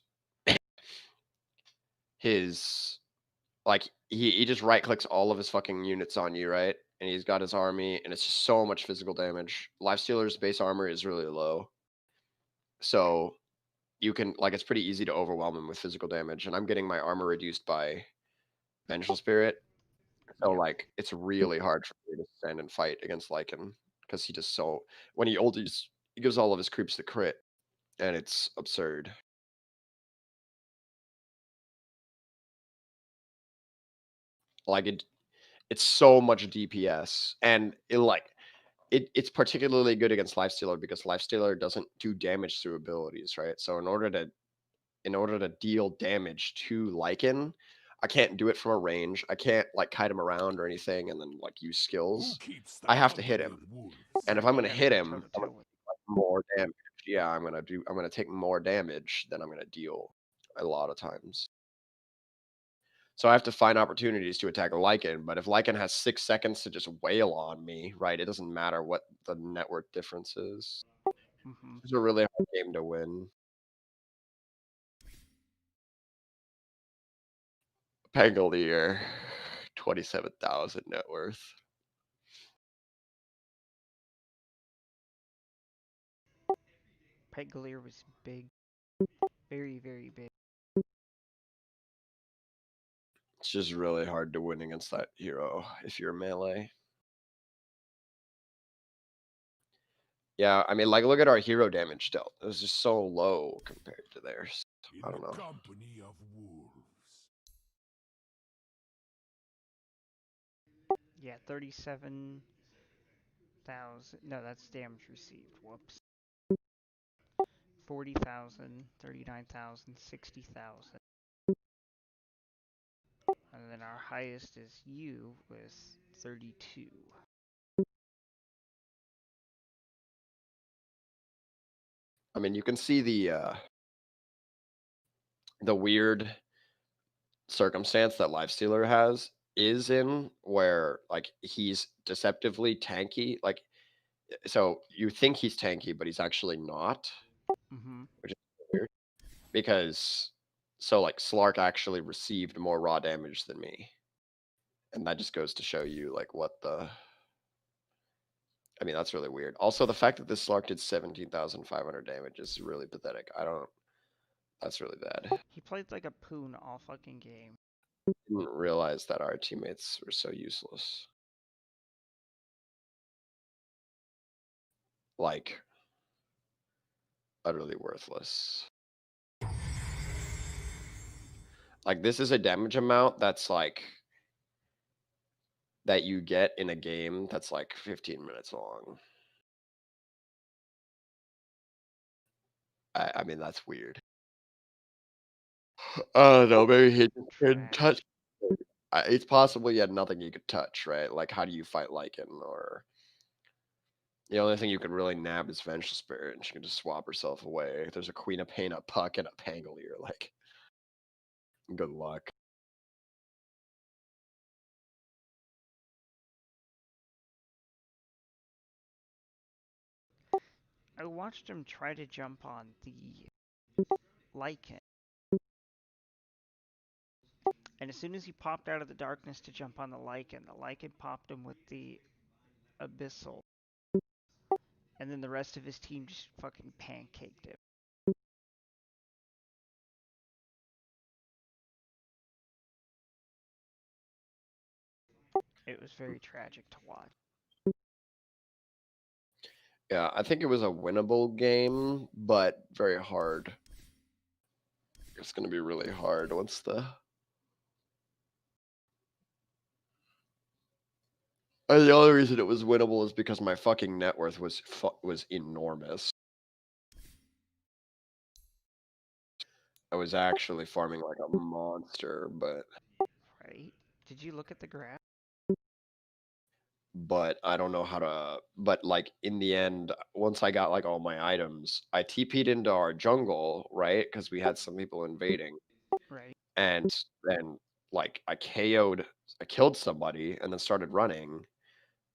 his like he just right clicks all of his fucking units on you, right? And he's got his army, and it's just so much physical damage. Lifestealer's base armor is really low, so you can like it's pretty easy to overwhelm him with physical damage. And I'm getting my armor reduced by Vengeful Spirit, so Yep. like it's really hard for me to stand and fight against Lycan because he just so when he ulties, he gives all of his creeps the crit, and it's absurd. Like it's so much DPS, and it's particularly good against Lifestealer because Lifestealer doesn't do damage through abilities, right? So in order to deal damage to Lycan, I can't do it from a range. I can't like kite him around or anything and then like use Who skills. keeps the I have to hit company of him. wolves? And if I'm You gonna gotta hit go him, toe to I'm gonna toe with. take, like, more damage. Yeah, I'm gonna take more damage than I'm gonna deal a lot of times. So I have to find opportunities to attack Lycan, but if Lycan has 6 seconds to just wail on me, right, it doesn't matter what the network difference is. Mm-hmm. It's a really hard game to win. Pangolier, 27,000 net worth. Pegalier was big. Very, very big. It's just really hard to win against that hero if you're melee. Yeah, I mean, like, look at our hero damage dealt. It was just so low compared to theirs. In I don't the know. company of wolves. Yeah, 37,000. No, that's damage received. Whoops. 40,000, 39,000, 60,000. And then our highest is you with 32. I mean, you can see the weird circumstance that Lifestealer is in where like he's deceptively tanky. Like so you think he's tanky, but he's actually not, Mm-hmm. which is weird. Because so like Slark actually received more raw damage than me. And that just goes to show you like what the I mean, that's really weird. Also, the fact that this Slark did 17,500 damage is really pathetic. That's really bad. He played like a poon all fucking game. Didn't realize that our teammates were so useless. Like, utterly worthless. Like, this is a damage amount that's like, that you get in a game that's like 15 minutes long. I mean, that's weird. Oh no, maybe he couldn't touch. It's possible he had nothing he could touch, right? Like, how do you fight Lycan? Or the only thing you can really nab is Vengeful Spirit, and she can just swap herself away. There's a Queen of Pain, a Puck, and a Pangolier. Like, good luck. I watched him try to jump on the Lycan. And as soon as he popped out of the darkness to jump on the Lycan popped him with the Abyssal. And then the rest of his team just fucking pancaked him. It was very tragic to watch. Yeah, I think it was a winnable game, but very hard. It's going to be really hard once the... And the only reason it was winnable is because my fucking net worth was enormous. I was actually farming like a monster, but Right? Did you look at the graph? I don't know how to. But like in the end, once I got like all my items, I TP'd into our jungle, right? Because we had some people invading, Right. and then like I killed somebody, and then started running,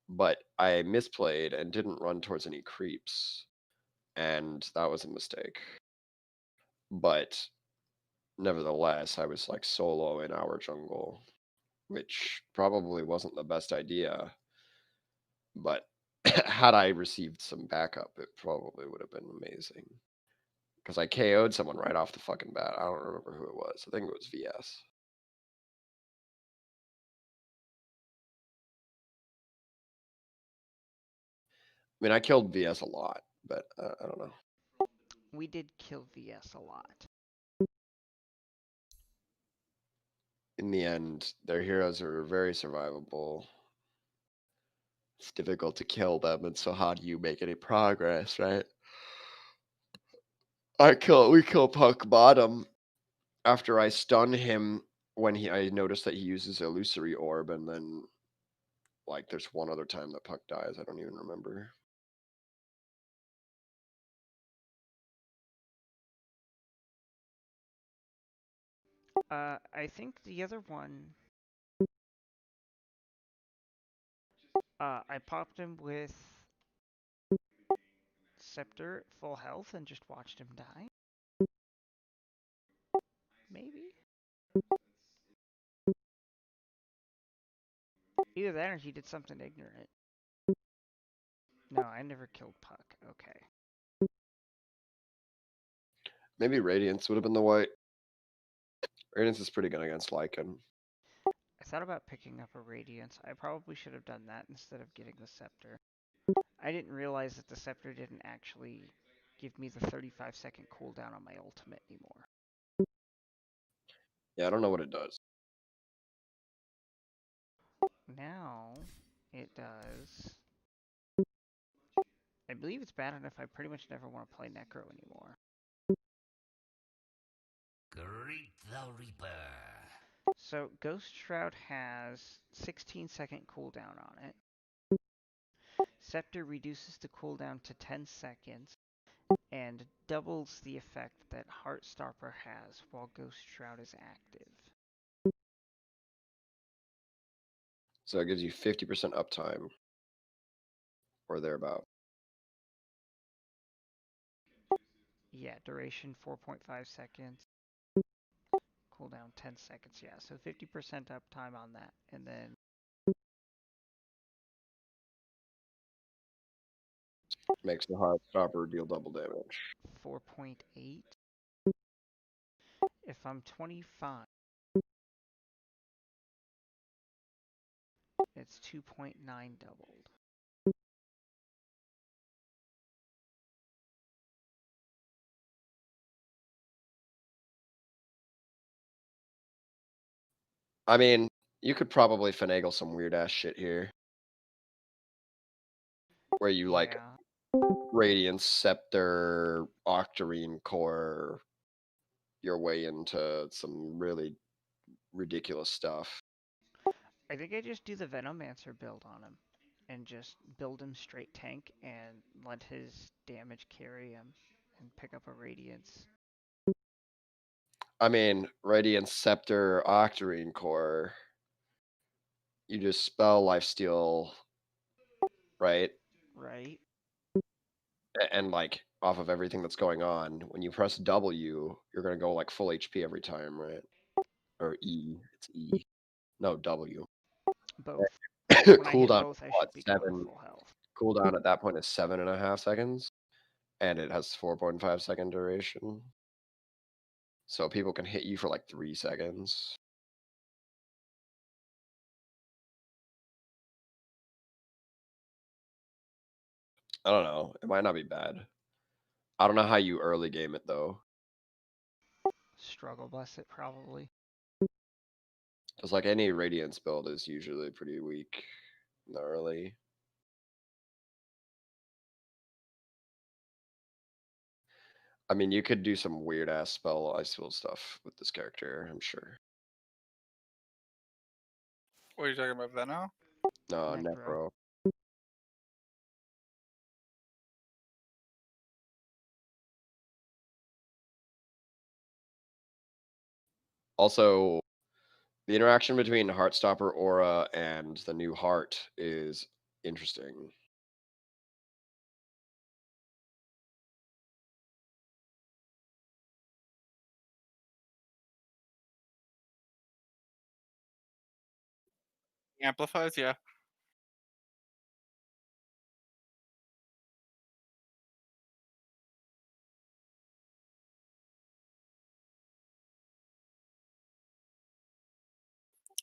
but I misplayed and didn't run towards any creeps, and that was a mistake. but nevertheless, I was like solo in our jungle, which probably wasn't the best idea. But had I received some backup, it probably would have been amazing. Because I KO'd someone right off the fucking bat. I don't remember who it was. I think it was VS. I mean, I killed VS a lot, but I don't know. We did kill VS a lot. In the end, their heroes are very survivable. It's difficult to kill them, and so how do you make any progress, right? We kill Puck bottom after I stun him when I notice that he uses illusory orb, and then like there's one other time that Puck dies. I don't even remember. I think the other one. I popped him with Scepter full health and just watched him die. Maybe. Either that or he did something ignorant. No, I never killed Puck. Okay. Maybe Radiance would have been the white. Radiance is pretty good against Lycan. I thought about picking up a Radiance. I probably should have done that instead of getting the Scepter. I didn't realize that the Scepter didn't actually give me the 35-second cooldown on my ultimate anymore. Yeah, I don't know what it does. Now, it does. I believe it's bad enough I pretty much never want to play Necro anymore. Greet the Reaper. So, Ghost Shroud has 16-second cooldown on it. Scepter reduces the cooldown to 10 seconds and doubles the effect that Heartstopper has while Ghost Shroud is active. So it gives you 50% uptime or thereabout. Yeah, duration 4.5 seconds. Cooldown 10 seconds. Yeah, so 50% uptime on that. And then Makes the hard stopper deal double damage. 4.8. If I'm 25, it's 2.9 doubled. I mean, you could probably finagle some weird ass shit here. Where you like Yeah. Radiance, Scepter, Octarine Core your way into some really ridiculous stuff. I think I just do the Venomancer build on him. And just build him straight tank and let his damage carry him. And pick up a Radiance. I mean, Radiance, Scepter, Octarine Core. You just spell Lifesteal, right? Right? And like off of everything that's going on, when you press W, you're gonna go like full HP every time, right? Or E. It's E. No, W. Both. When I hit Cooldown both, I what? should be going 7. full health. Cooldown at that point is 7.5 seconds, and it has 4.5 second duration. So people can hit you for like 3 seconds. I don't know. It might not be bad. I don't know how you early game it though. Struggle bus it, probably. Because like any Radiance build is usually pretty weak in the early. I mean, you could do some weird ass spell icefield stuff with this character, I'm sure. What are you talking about, Veno? No, Necro. Necro. Also, the interaction between Heartstopper Aura and the new Heart is interesting. Amplifies, yeah.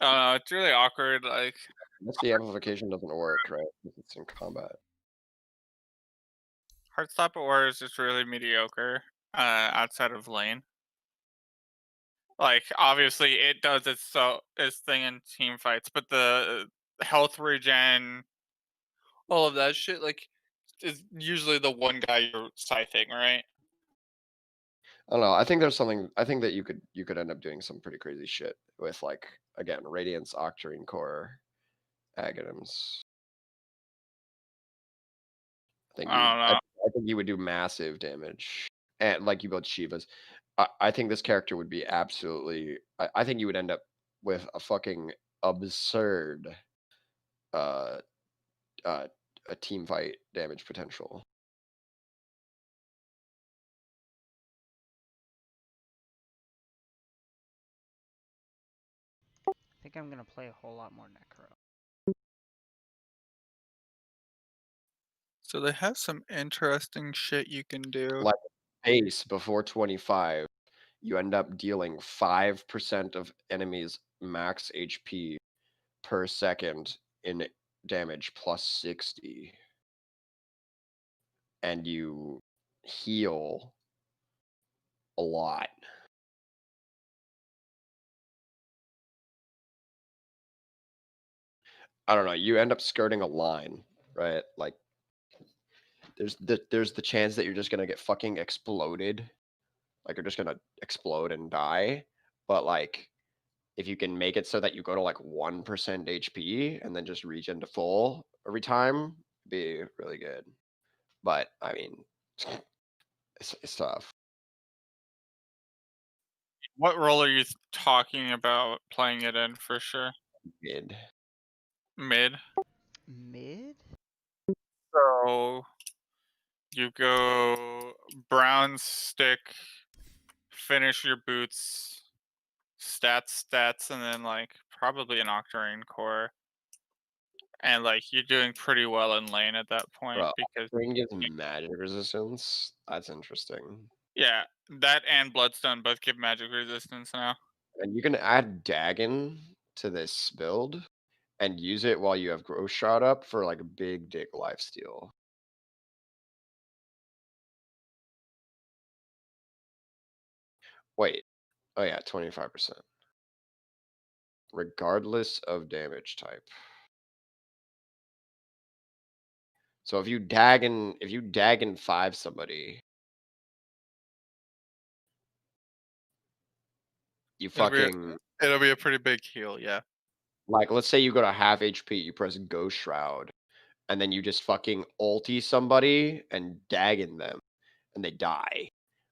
I don't know, it's really awkward, like That's the amplification doesn't work, right? If it's in combat. Heartstopper War is just really mediocre outside of lane. Like, obviously, it does its thing in team fights, but the health regen, all of that shit, like, is usually the one guy you're scything, right? I don't know. I think there's something. I think that you could end up doing some pretty crazy shit with like again Radiance Octarine Core Aghanims. I think you I would. don't I, know. I think you would do massive damage, and like you build Shivas. I think this character would be absolutely. I think you would end up with a fucking absurd, uh, a team fight damage potential. I think I'm gonna play a whole lot more Necro. So they have some interesting shit you can do. Like base before 25, you end up dealing 5% of enemies' max HP per second in damage plus 60. And you heal a lot. I don't know, you end up skirting a line, right? Like there's the chance that you're just gonna get fucking exploded. Like you're just gonna explode and die. But like if you can make it so that you go to like 1% HP and then just regen to full every time, be really good. But I mean, it's tough. What role are you talking about playing it in for sure? Mid. Mid. Mid? So you go brown stick, finish your boots, stats, and then like probably an Octarine core. And like you're doing pretty well in lane at that point Bro, because Green gives magic resistance. That's interesting. yeah, that and Bloodstone both give magic resistance now. And you can add Dagon to this build and use it while you have Growth Shot up for like a big dick lifesteal. Wait. Oh yeah, 25%. Regardless of damage type. So if you Dagon 5 somebody, you fucking It'll be a pretty big heal, yeah. like let's say you go to half HP, you press Ghost Shroud, and then you just fucking ulti somebody and Dagon them, and they die.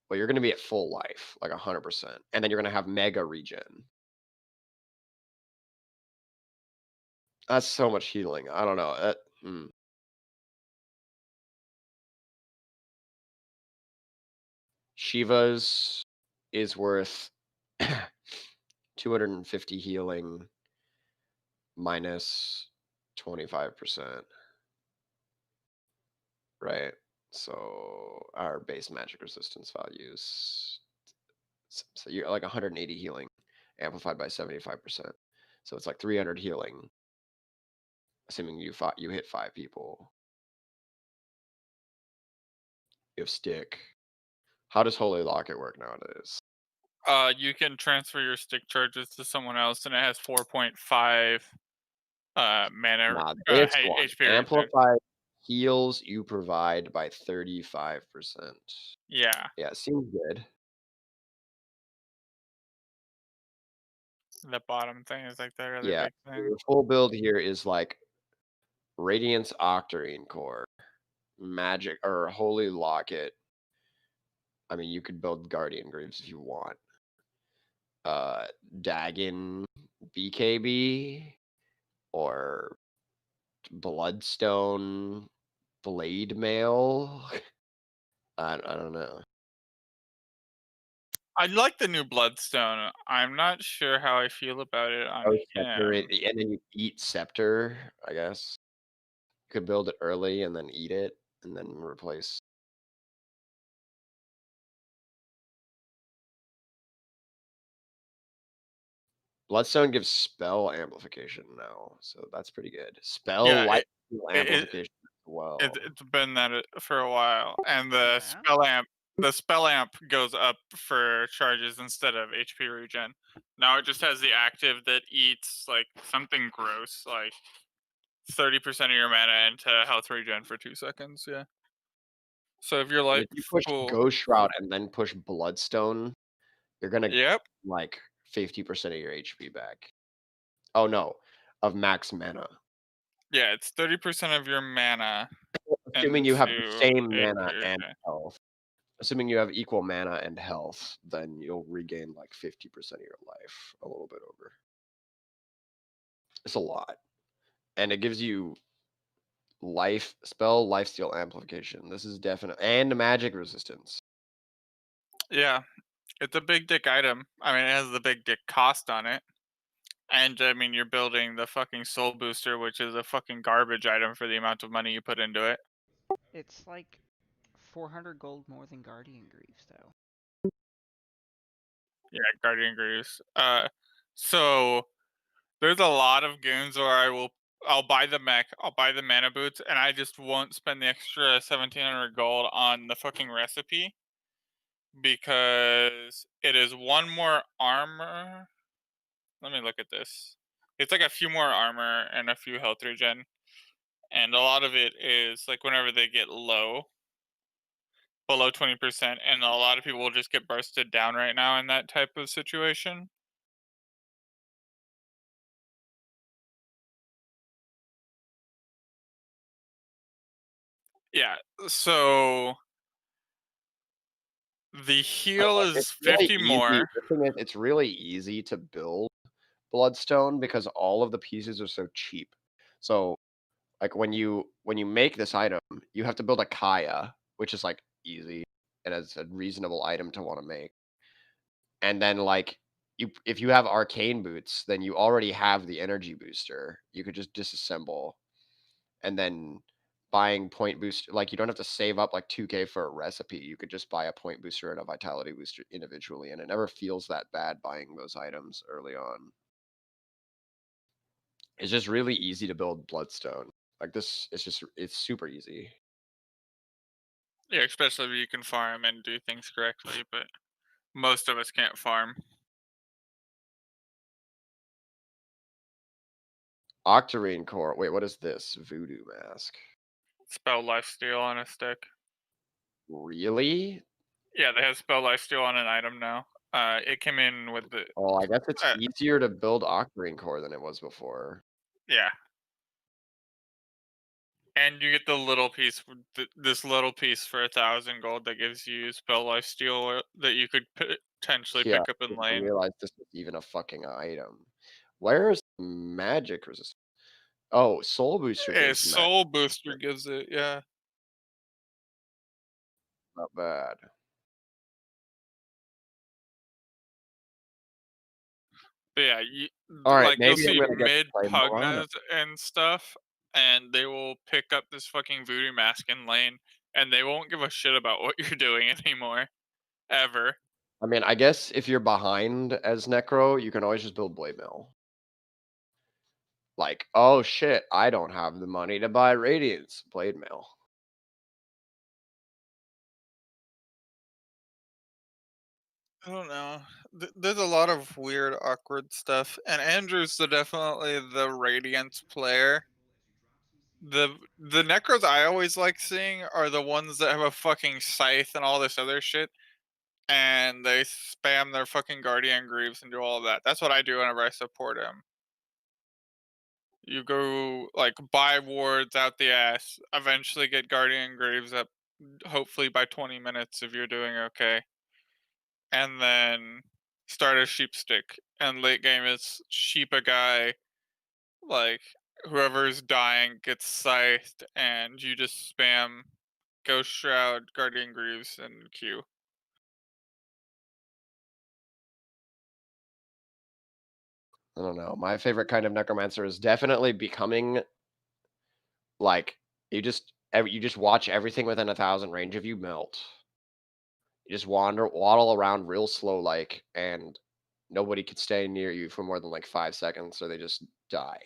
But you're gonna be at full life, like 100%, and then you're gonna have mega regen. That's so much healing. I don't know. Shiva's is worth 250 healing minus 25%. Right. So our base magic resistance values. So you're like 180 healing amplified by 75%. So it's like 300 healing, assuming you hit 5 people. You have stick. How does Holy Locket work nowadays? You can transfer your stick charges to someone else, and it has 4.5 mana. Nah, this Hey, one HP regen. amplified heals you provide by 35%. Yeah, Yeah, seems good. the bottom thing is like the really Yeah, big thing. the full build here is like Radiance Octarine Core, Magic or Holy Locket. I mean, you could build Guardian Greaves if you want. Dagon BKB or Bloodstone Blade Mail. I don't know. I like the new Bloodstone. I'm not sure how I feel about it on Oh, Scepter, him. and then you eat Scepter, I guess. You could build it early and then eat it, and then replace. Bloodstone gives spell amplification now, so that's pretty good. Spell Yeah, life it amplification as well. it's been that for a while, and Yeah. the spell amp goes up for charges instead of HP regen. Now it just has the active that eats like something gross, like 30% of your mana into health regen for 2 seconds. Yeah. So if you're like If you push full, Ghost Shroud and then push Bloodstone, you're gonna yep, like 50% of your HP back. Oh no, of max mana. yeah, it's 30% of your mana Assuming you have the into same HP mana and regen. health. Assuming you have equal mana and health, then you'll regain like 50% of your life, a little bit over. It's a lot. And it gives you lifesteal amplification. This is definite, and magic resistance. Yeah, it's a big dick item. I mean, it has the big dick cost on it. And I mean, you're building the fucking soul booster, which is a fucking garbage item for the amount of money you put into it. It's like 400 gold more than Guardian Greaves, though. Yeah, Guardian Greaves. So there's a lot of goons where I'll buy the mech, I'll buy the mana boots, and I just won't spend the extra 1700 gold on the fucking recipe because it is one more armor. Let me look at this. It's like a few more armor and a few health regen. And a lot of it is like whenever they get low, below 20%, and a lot of people will just get bursted down right now in that type of situation. Yeah, so the heal is It's really 50 easy. more. The thing is, it's really easy to build Bloodstone because all of the pieces are so cheap. So like when you make this item, you have to build a Kaya, which is like easy and it's a reasonable item to want to make. And then like if you have arcane boots, then you already have the energy booster. You could just disassemble and then buying point booster, like you don't have to save up like 2k for a recipe. You could just buy a point booster and a vitality booster individually, and it never feels that bad buying those items early on. It's just really easy to build Bloodstone. Like this, it's super easy. Yeah, especially if you can farm and do things correctly, but most of us can't farm. Octarine Core. Wait, what is this? Voodoo Mask. Spell lifesteal on a stick. Really? Yeah, they have spell lifesteal on an item now. It came in with the Oh, I guess it's easier to build Octarine Core than it was before. yeah. And you get the little piece, this little piece for 1,000 gold that gives you spell lifesteal that you could potentially Yeah, pick up I in didn't lane. realize this was even a fucking item. Where's magic resistance? Oh, Soul Booster Yeah, gives magic. soul booster gives it. Yeah. Not bad. But yeah, All right, like you'll maybe I'm see gonna get to mid play Morana. Pugnas and stuff, and they will pick up this fucking voodoo mask in lane, and they won't give a shit about what you're doing anymore, ever. I mean, I guess if you're behind as Necro, you can always just build Blade Mail. Like, oh shit, I don't have the money to buy Radiance Blade Mail. I don't know. There's a lot of weird, awkward stuff, and Andrew's definitely the Radiance player. The Necros I always like seeing are the ones that have a fucking scythe and all this other shit, and they spam their fucking Guardian Greaves and do all of that. That's what I do whenever I support him. You go like buy wards out the ass, eventually get Guardian Greaves up, hopefully by 20 minutes if you're doing okay, and then start a sheep stick. And late game is sheep a guy, like whoever's dying gets scythed, and you just spam Ghost Shroud, Guardian Greaves, and Q. I don't know. My favorite kind of necromancer is definitely becoming like you just watch everything within 1,000 range of you melt. You just waddle around real slow like, and nobody could stay near you for more than like 5 seconds, so they just die.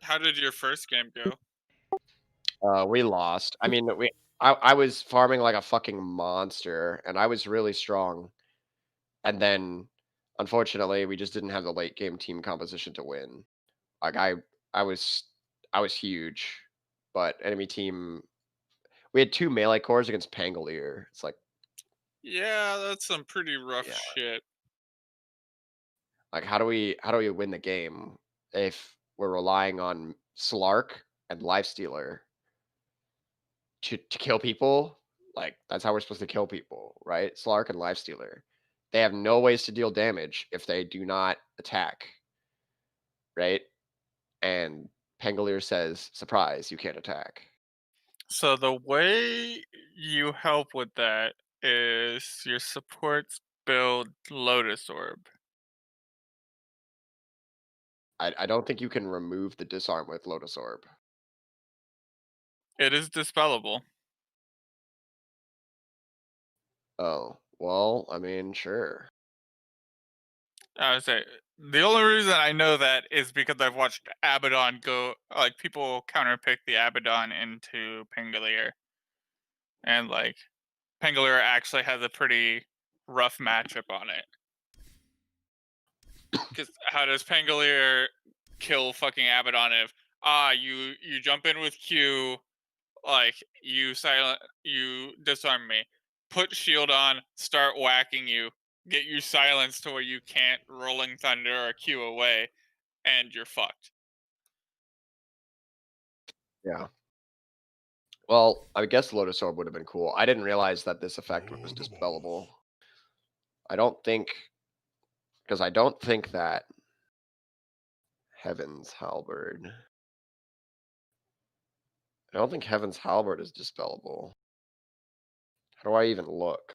How did your first game go? We lost. I mean, I was farming like a fucking monster, and I was really strong. And then, unfortunately, we just didn't have the late game team composition to win. Like I was huge, but enemy team. We had 2 melee cores against Pangolier. It's like, Yeah, that's some pretty rough yeah. shit. Like how do we win the game if we're relying on Slark and Lifestealer to kill people? Like that's how we're supposed to kill people, right? Slark and Lifestealer. They have no ways to deal damage if they do not attack, right? And Pangolier says, "Surprise, you can't attack." So the way you help with that is your supports build Lotus Orb. I don't think you can remove the disarm with Lotus Orb. It is dispellable. Oh, well, I mean, sure. I would say the only reason I know that is because I've watched Abaddon go, like people counterpick the Abaddon into Pangolier, and like Pangolier actually has a pretty rough matchup on it. Because how does Pangolier kill fucking Abaddon if you jump in with Q, like you disarm me, put shield on, start whacking you, get you silenced to where you can't rolling thunder or Q away, and you're fucked. Yeah. Well, I guess Lotus Orb would have been cool. I didn't realize that this effect was dispellable. I don't think, because I don't think that Heaven's Halberd. I don't think Heaven's Halberd is dispellable. How do I even look?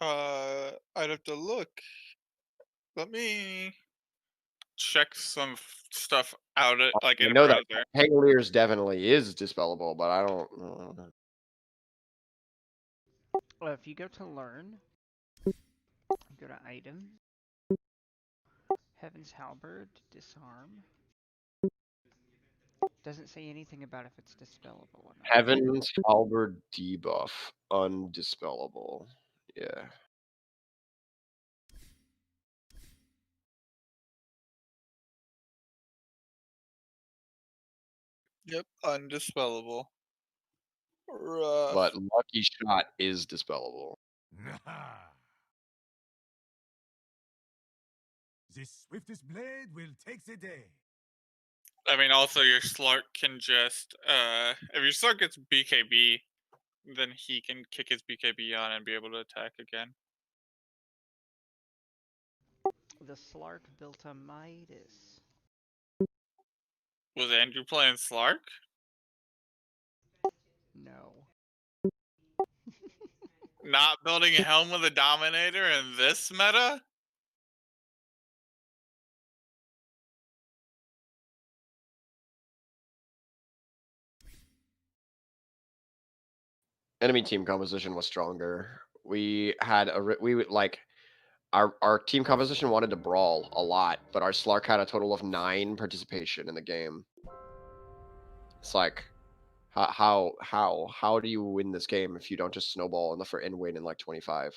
I'd have to look. Let me check some stuff out like in I a know that browser. Pangolier's definitely is dispellable, but I don't know. Well, if you go to learn, go to item, Heaven's Halberd, disarm. Doesn't say anything about if it's dispellable or not. Heaven's Halberd debuff, undispellable. Yeah. Yep, undispellable. Rough. But Lucky Shot is dispellable. This swiftest blade will take the day. I mean, also your Slark can just if your Slark gets BKB, then he can kick his BKB on and be able to attack again. The Slark built a Midas. Was Andrew playing Slark? No. Not building a Helm with a Dominator in this meta? Enemy team composition was stronger. We had we would like our team composition wanted to brawl a lot, but our Slark had a total of 9 participation in the game. It's like how do you win this game if you don't just snowball and win in like 25?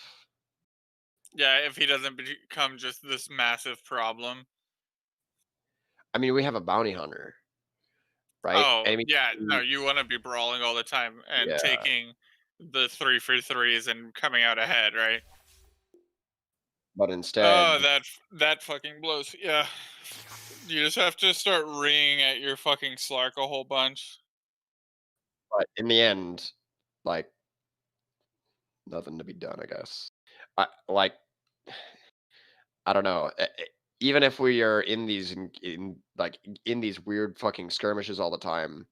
Yeah, if he doesn't become just this massive problem. I mean, we have a bounty hunter, right? Oh, Enemy yeah, team, no, you want to be brawling all the time and yeah, taking the 3-for-3s and coming out ahead, right? but instead, Oh, that fucking blows. Yeah. You just have to start ringing at your fucking Slark a whole bunch. but in the end, like nothing to be done, I guess. Like I don't know. Even if we are in these in these weird fucking skirmishes all the time,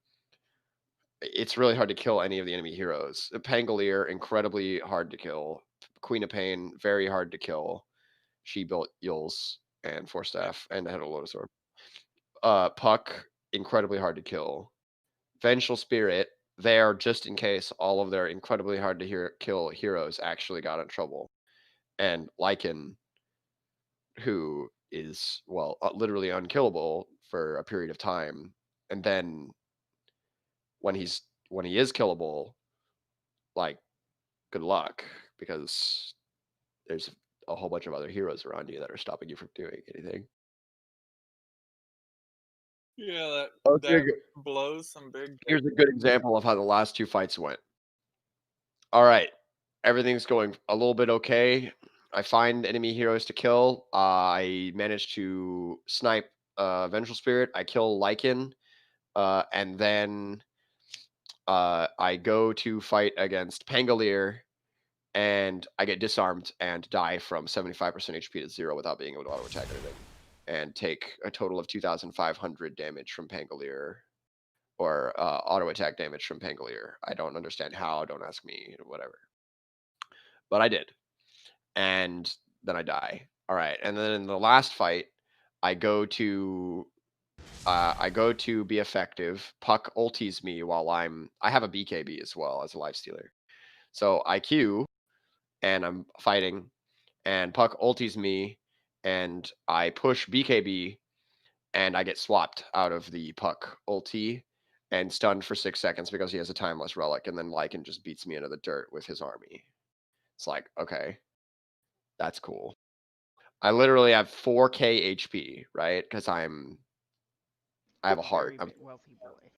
it's really hard to kill any of the enemy heroes. Pangolier, incredibly hard to kill. Queen of Pain, very hard to kill. She built Yules and Force Staff and had a Lotus Orb. Puck, incredibly hard to kill. Vengeful Spirit, there just in case all of their incredibly hard to kill heroes actually got in trouble. And Lycan, who is, well, literally unkillable for a period of time. And then when he is killable, like, good luck, because there's a whole bunch of other heroes around you that are stopping you from doing anything. Yeah, Okay, that blows some big. here's a good example of how the last two fights went. All right, everything's going a little bit okay. I find enemy heroes to kill. I manage to snipe Vengeful Spirit. I kill Lycan, and then I go to fight against Pangolier, and I get disarmed and die from 75% HP to 0 without being able to auto attack anything, and take a total of 2,500 damage from Pangolier, or auto attack damage from Pangolier. I don't understand how. Don't ask me. Whatever. But I did, and then I die. All right, and then in the last fight, I go to be effective. Puck ulties me while I have a BKB as well as a lifestealer. So I Q, and I'm fighting, and Puck ulties me, and I push BKB, and I get swapped out of the Puck ulti and stunned for 6 seconds because he has a timeless relic, and then Lycan just beats me into the dirt with his army. It's like, okay, that's cool. I literally have 4k HP, right? Because I have a heart. Very wealthy boy.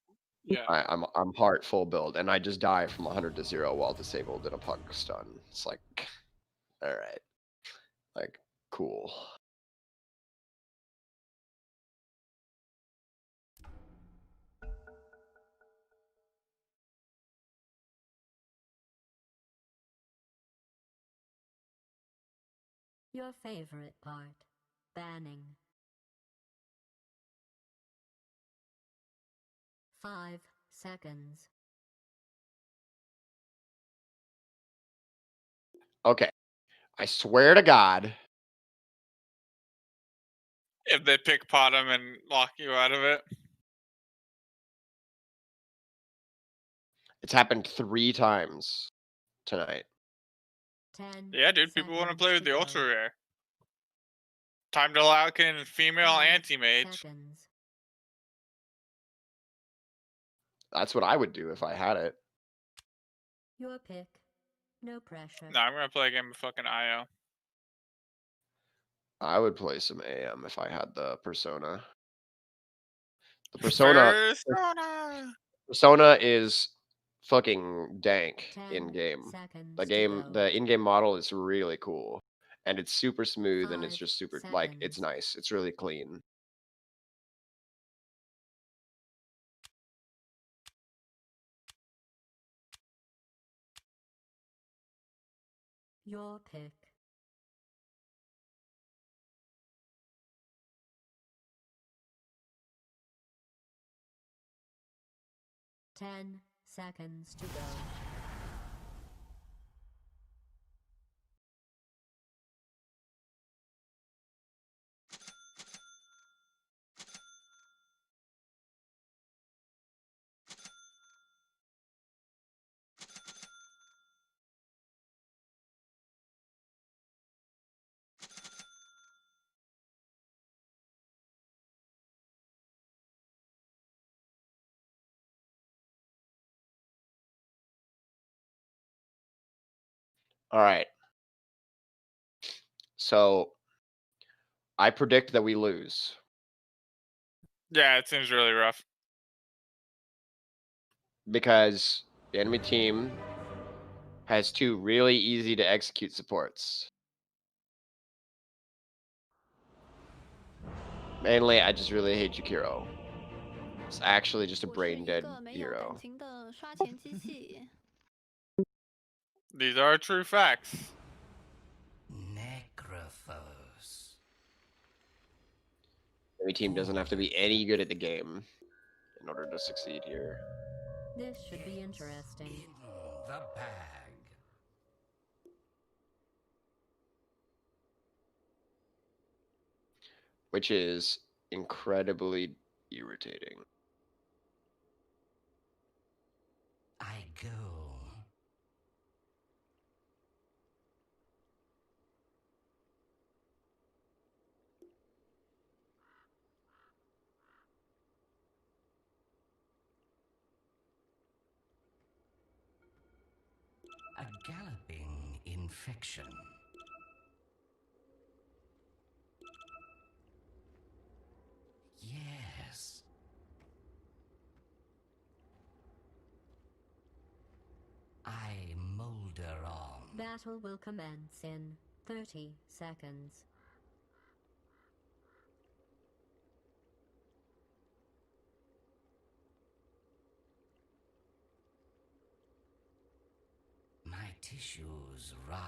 Yeah. I'm heart full build, and I just die from 100 to 0 while disabled in a Puck stun. It's like, all right, like, cool. Your favorite part. Banning. 5 seconds. Okay, I swear to God, If they pick bottom and lock you out of it. it's happened 3 times tonight. 10. Yeah, dude, people want to play with the go. ultra rare. Time to lock in female 5 anti-mage. seconds. That's what I would do if I had it. Your pick. No pressure. No, I'm gonna play a game of fucking IO. I would play some AM if I had the Persona. The Persona is fucking dank 10 in game. seconds The to game, go. the in-game model is really cool, and it's super smooth, and it's 5 just super, like, it's seconds. nice. It's really clean. Your pick. Ten seconds to go. All right. So I predict that we lose Yeah, it seems really rough. because the enemy team has 2 really easy to execute supports. Mainly, I just really hate Yukiro. It's actually just a brain dead hero. These are true facts. Necrophos. Every team doesn't have to be any good at the game in order to succeed here. This should be interesting. In the bag. Which is incredibly irritating. I go. A galloping infection. Yes. I molder on. Battle will commence in 30 seconds. My tissues run.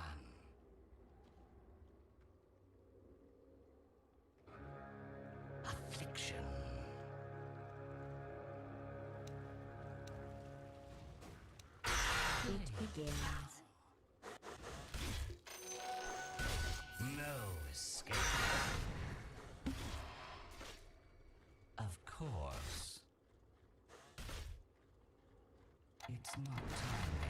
Affliction. It begins. No escape. Of course. It's not time yet.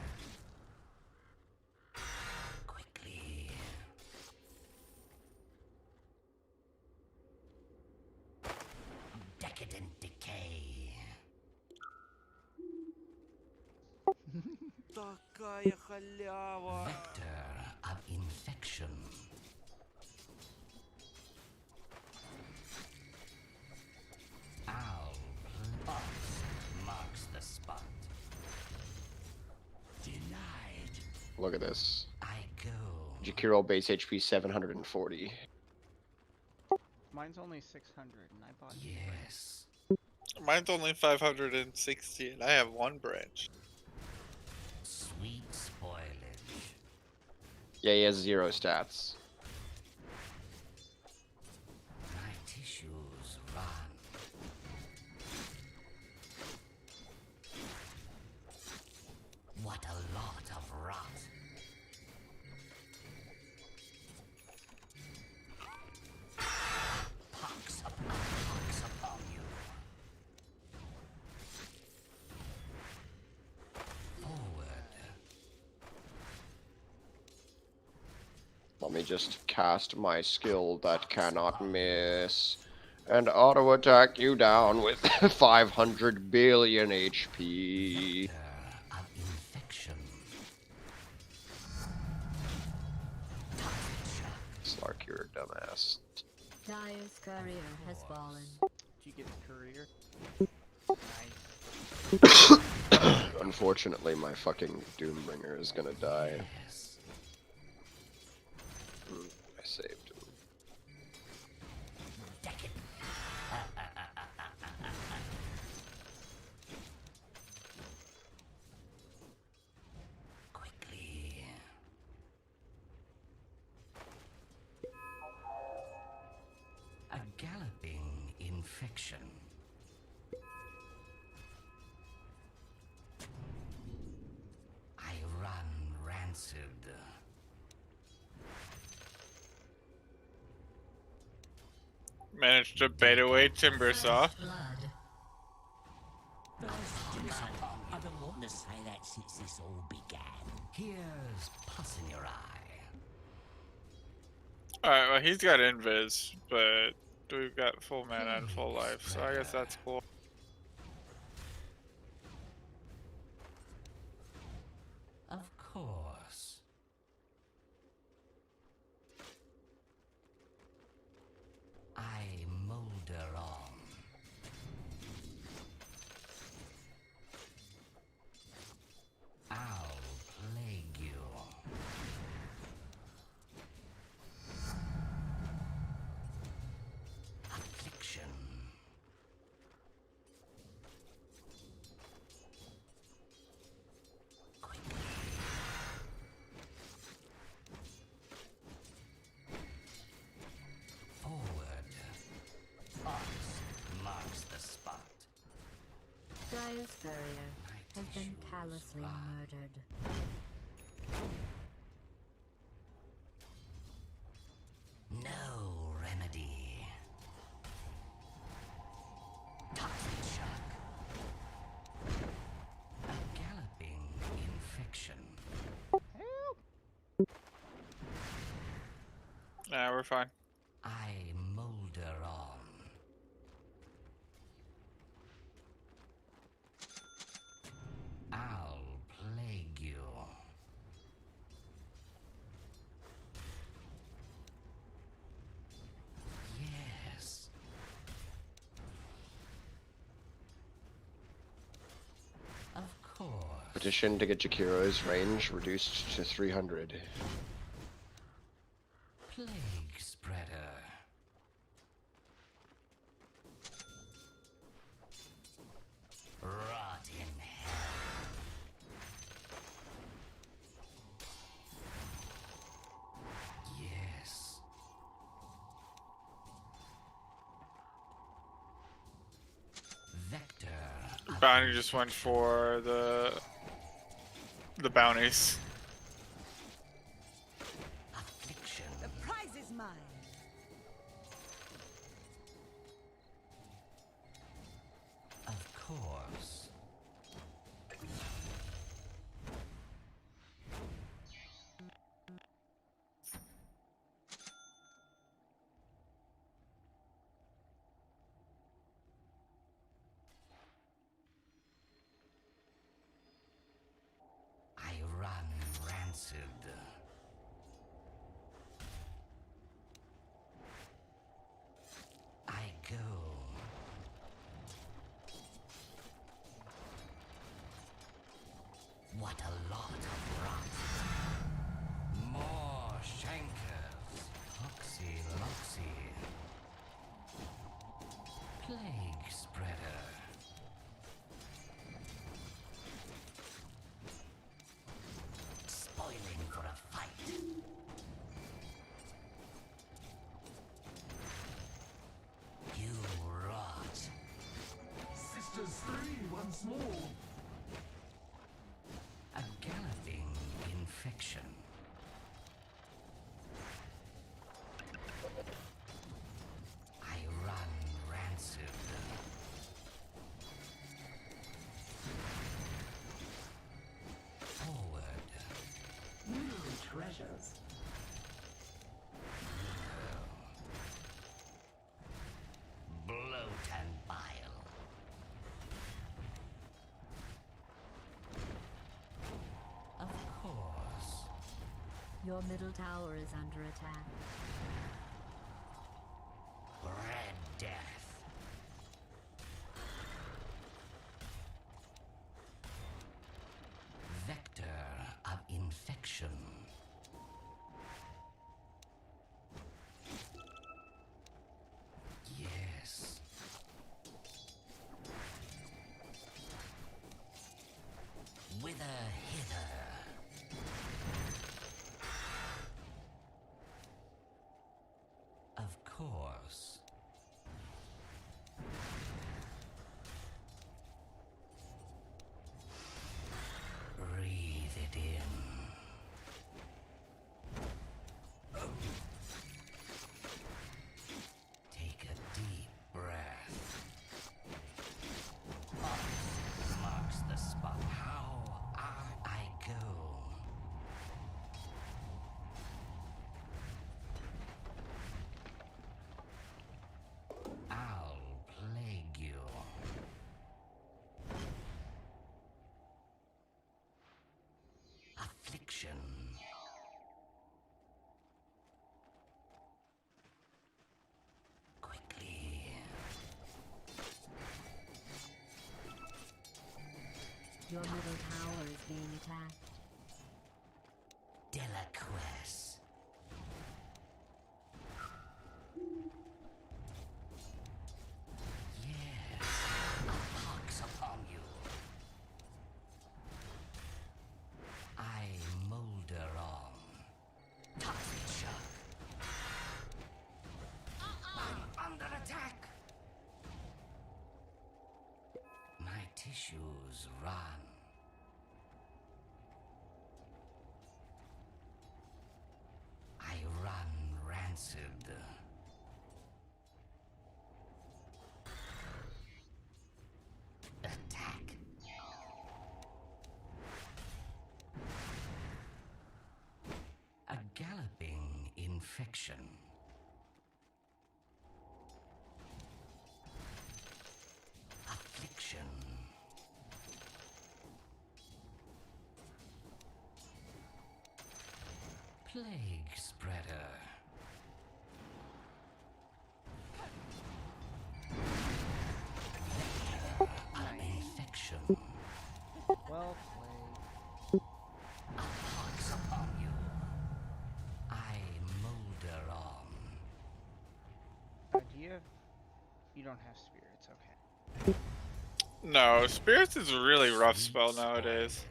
Quickly. Decadent decay. Такая халява. Vector of infection. Owl pulse marks the spot. Denied. Look at this. I go. Jakiro base HP 740. Mine's only 600, and I bought two branches. Yes. Mine's only 560, and I have one branch. Sweet spoilage. Yeah, he has 0 stats. My tissues run. What a lot of rot. Pox upon you. Forward. Let me just cast my skill that cannot miss. And auto attack you down with 500 billion HP. Vector of infection. Slark, you're a dumbass. Dire's courier has fallen. Did you get the courier? Nice. Unfortunately, my fucking Doombringer is gonna die. Yes. I saved him. Decadent. Quickly. A galloping infection. I run rancid. Managed to bait away Timbersaw. Blood. I've been wanting to say that since this all began. Here's pus in your eye. Alright, well, he's got invis, but we've got full mana and full life, so I guess that's cool. Of course. I molder on. I'll plague you. Affliction. Quickly. Forward. Fox marks the spot. Dire's courier. My has been callously murdered. No remedy. Toxic shock. A galloping infection. Yeah, we're fine. I molder on. I'll plague you. Yes. Of course. Petition to get Jakiro's range reduced to 300. Plague spreader. Rot in hell. Yes. Vector. of Bounty just went for the bounties. affliction. The prize is mine. Of course. I run rancid. I go. What a lot of rot. More shankers. Hoxie loxy. Plague spreader. Spoiling for a fight. You rot. Sisters 3 once more. A galloping infection. I run rancid. Forward. New treasures. Bloat and bile. Of course. Your middle tower is under attack. Red death. Vector of infection. Yes. Whither hither. Of course. Breathe it in. Take a deep breath. Pulse marks the spot. How I go. I'll plague you. Affliction. Quickly. Your middle tower is being attacked. Delaquest. Yes, a pox upon you. I molder on. Toxic shock. I'm under attack. My tissues run. infection. Affliction. Plague spreader. Infection. Well played. A pox upon you. I molder on. Do you have... You don't have spirits, okay. No, spirits is a really rough spell nowadays.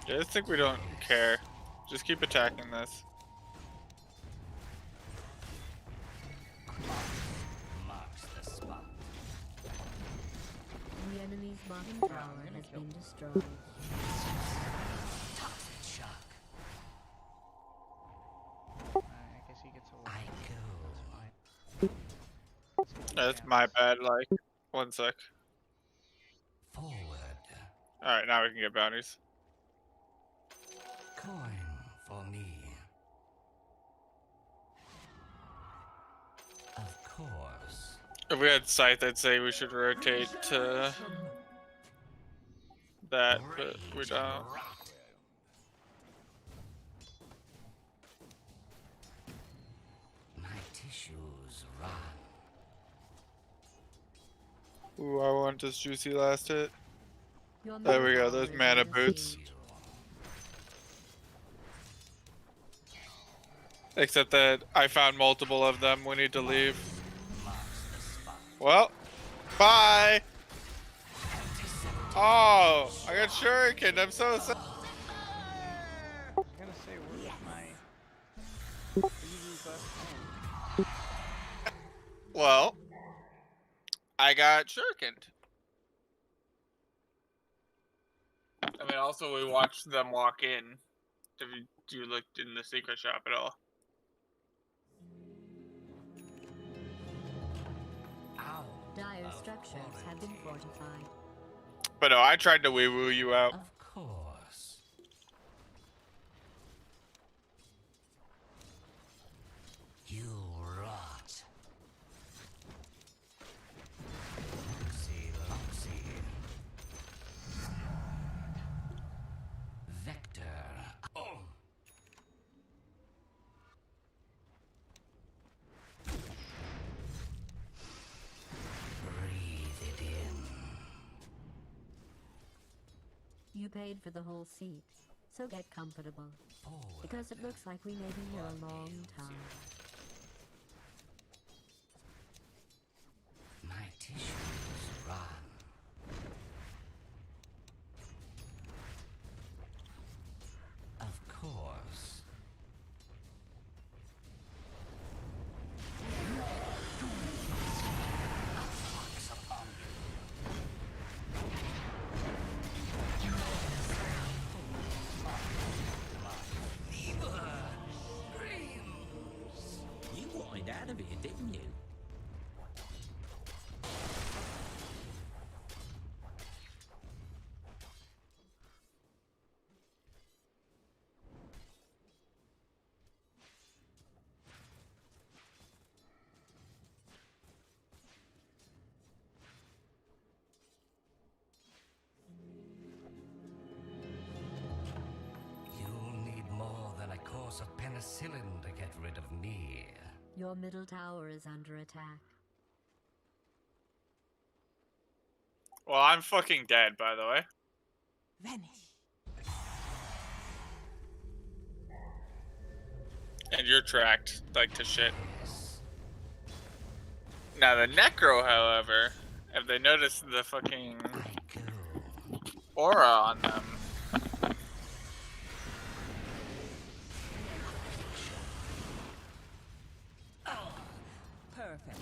I just think we don't care. Just keep attacking this. Marks the spot. The enemy's bottom tower has been destroyed. Toxic shock. I guess he gets a I little... go. That's my bad, like, 1 sec. Forward. Alright, now we can get bounties. Coin for me. Of course. If we had Scythe, I'd say we should rotate to that, but we don't. My tissues run. Ooh, I want this juicy last hit. Your There we go, middle those tower is mana under boots. siege. Except that I found multiple of them. We need to leave. Well, bye. Oh, I got shuriken. I'm so sad. I was gonna say, where's my... Easy bus home? Well, I got shurikened. I mean, also we watched them walk in. If you looked in the secret shop at all. Ow. Dire structures have been fortified. But no, I tried to wee-woo you out. Of course. You rot. Loxy, Loxy. Vector. Oh. Breathe it in. You paid for the whole seat, so get comfortable. Forward. Because it looks like we may be here a long time. My tissues run. Of course. Fox upon You wanted out of here, didn't you? You'll need more than a course of penicillin to get rid of me. Your middle tower is under attack. Well, I'm fucking dead, by the way. Vanish. And you're tracked, like, to shit. Yes. Now, the Necro, however, if they notice the fucking I go. aura on them, Perfect.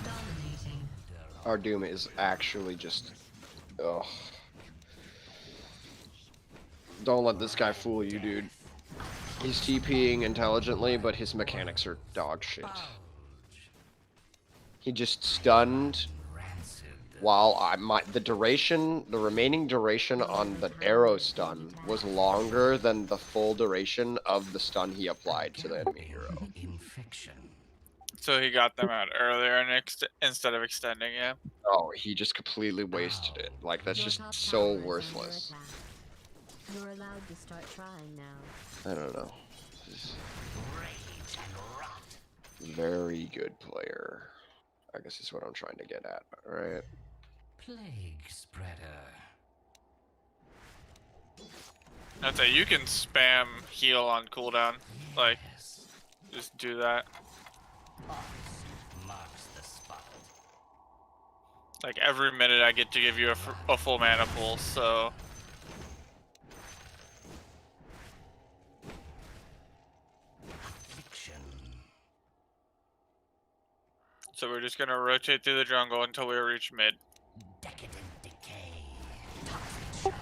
Dominating. Our Doom is actually just... Ugh. Don't let this guy fool you, dude. He's TPing intelligently, but his mechanics are dog shit. Bulge. He just stunned, Rancid. while the remaining duration on the arrow stun was longer than the full duration of the stun he applied to the enemy hero. Infection. So he got them out earlier and instead of extending it. Oh, he just completely wasted it. Like, that's Your just top so tower is under worthless. attack. You're allowed to start trying now. I don't know. This Rage and rot. is very good player. I guess is what I'm trying to get at. Alright. Plague spreader. That's it. You can spam heal on cooldown. Like, Yes. just do that. Marks the spot. Like, every minute I get to give you a full mana pool, so... Fiction. So we're just gonna rotate through the jungle until we reach mid. Decadent decay. Toxic shock.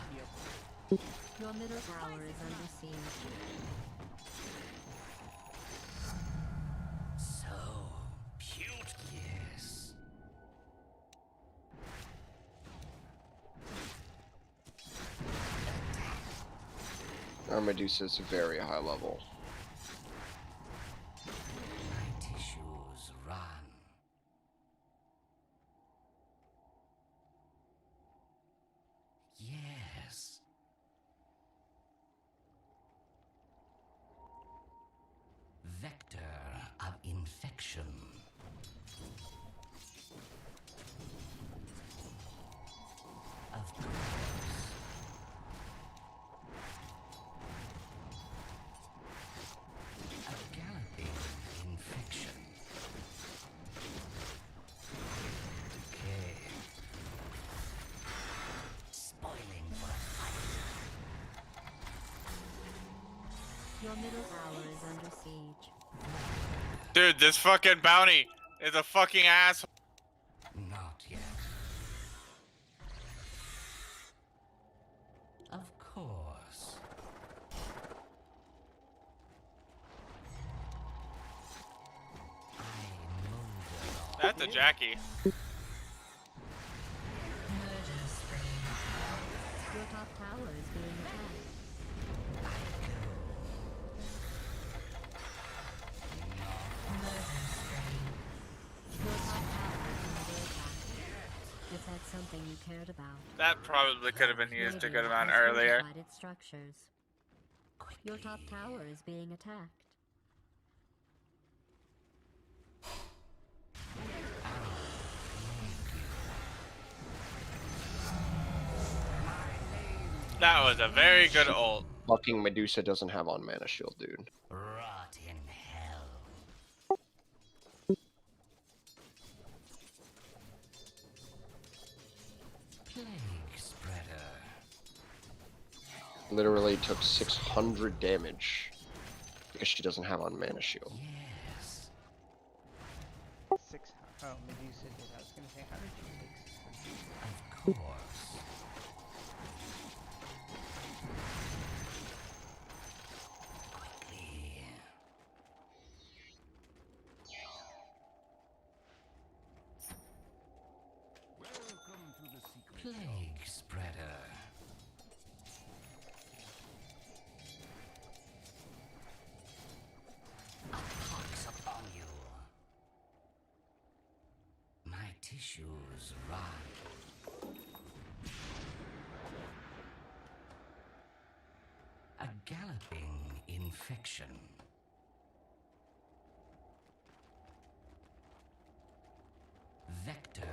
Your middle tower is under siege. So cute. Yes. Our Medusa's very high level. My tissues run. Yes. Vector of infection. Of course. A galloping infection. Decay. Spoiling for a fight. Your middle tower is under siege. Dude, this fucking bounty is a fucking asshole. Not yet. Of course. I move along. That's a Jackie. Your top tower is being attacked. Your top tower is under attack. If that's something you cared about. That probably could have been used a good Radiant amount has earlier. fortified its structures. Your top tower is being attacked. That was a very good ult. Fucking Medusa doesn't have on mana shield, dude. Rot in hell. Plague spreader. Literally took 600 damage because she doesn't have on mana shield. Yes. Oh, Medusa did. I was gonna say, how did you take 600? Of course. Quickly. Welcome to the secret. Plague spreader. A pox upon you. My tissues run. A galloping infection. Vector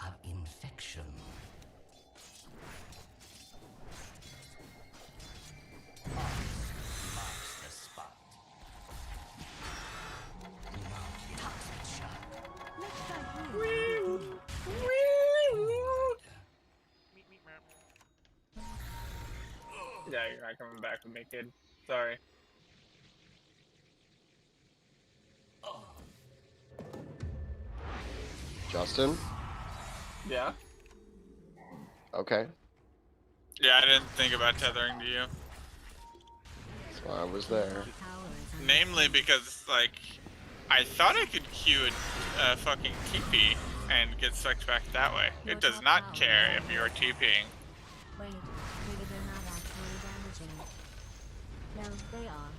of infection. Marks the spot. Toxic shock. Yeah, you're not coming back with me, kid. Sorry. Justin? Yeah? Okay. Yeah, I didn't think about tethering to you. That's why I was there. Tower is under Namely because, like, I thought I could Q a fucking TP. and get sucked back that way. Your It does top not tower care is if you're TPing. Wait, maybe they're not actually damaging it. No, they are.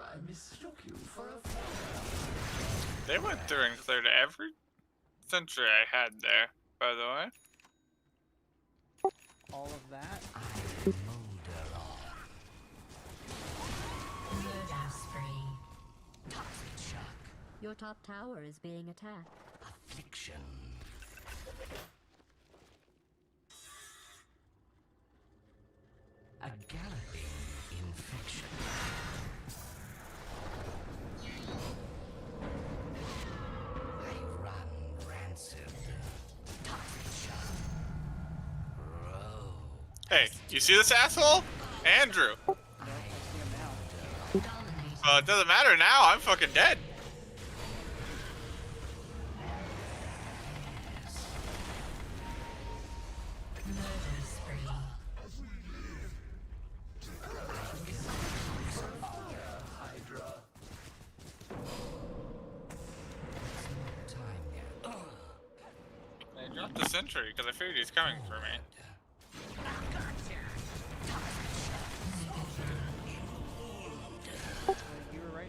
I mistook you for a They went through and cleared every sentry I had there, by the way. All of that. molder on. Murder spree. Toxic shock. Your top tower is being attacked. Affliction. A galloping infection. I run rancid. Toxic shock. Row. Hey, you see this asshole? Andrew. Nope, I see him now. Dominating. Well, it doesn't matter now. I'm fucking dead. Murder spree. Time now. I dropped the sentry because I figured he's coming for me. You were right.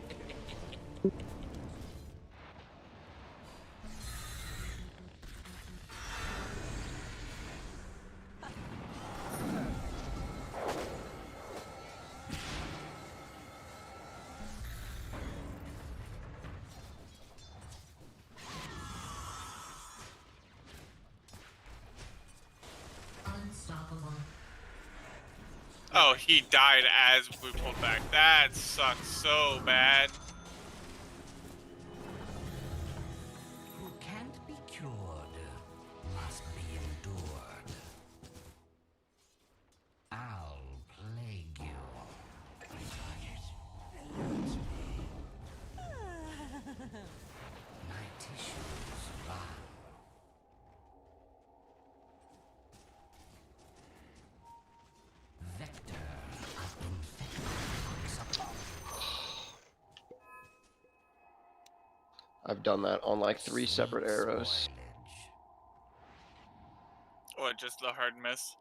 Unstoppable. Oh, he died as we pulled back. That sucks so bad. Who can't be cured must be endured. I'll plague you. My tissues run. Vector of infection. I've done that on like 3 separate arrows. What, just the hard miss?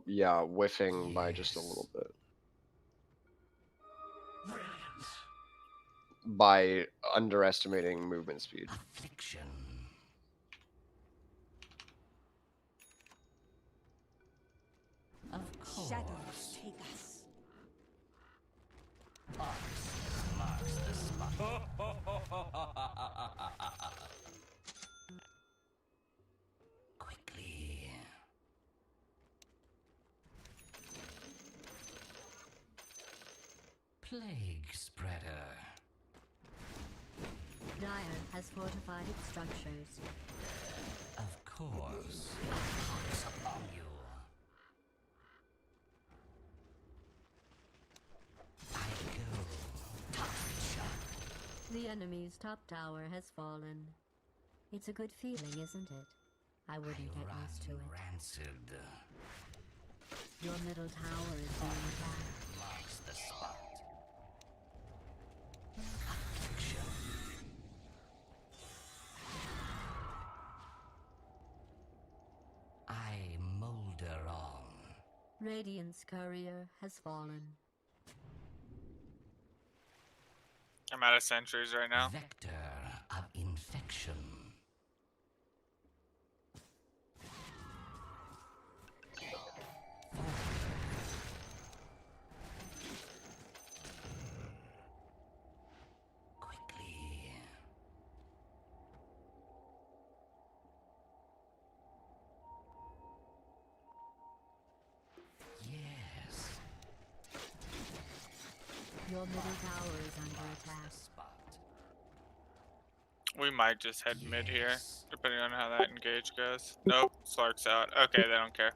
Yeah, whiffing by just a little bit. By underestimating movement speed. Affliction. Of course. Shadows take us. Marks the spot. Quickly. Plague spreader. Dire has fortified its structures. Of course. Pounce upon you. I go. Toxic shock. The enemy's top tower has fallen. It's a good feeling, isn't it? I wouldn't get used to it. Rancid. Your middle tower is being attacked. Marks the spot. Affliction. I molder on. Radiant's courier has fallen. I'm out of sentries right now. Vector of infection. Quickly. Yes. Your middle tower is under attack. Spot. We might just head mid here, Yes. depending on how that engage goes. Nope, Slark's out. Okay, they don't care.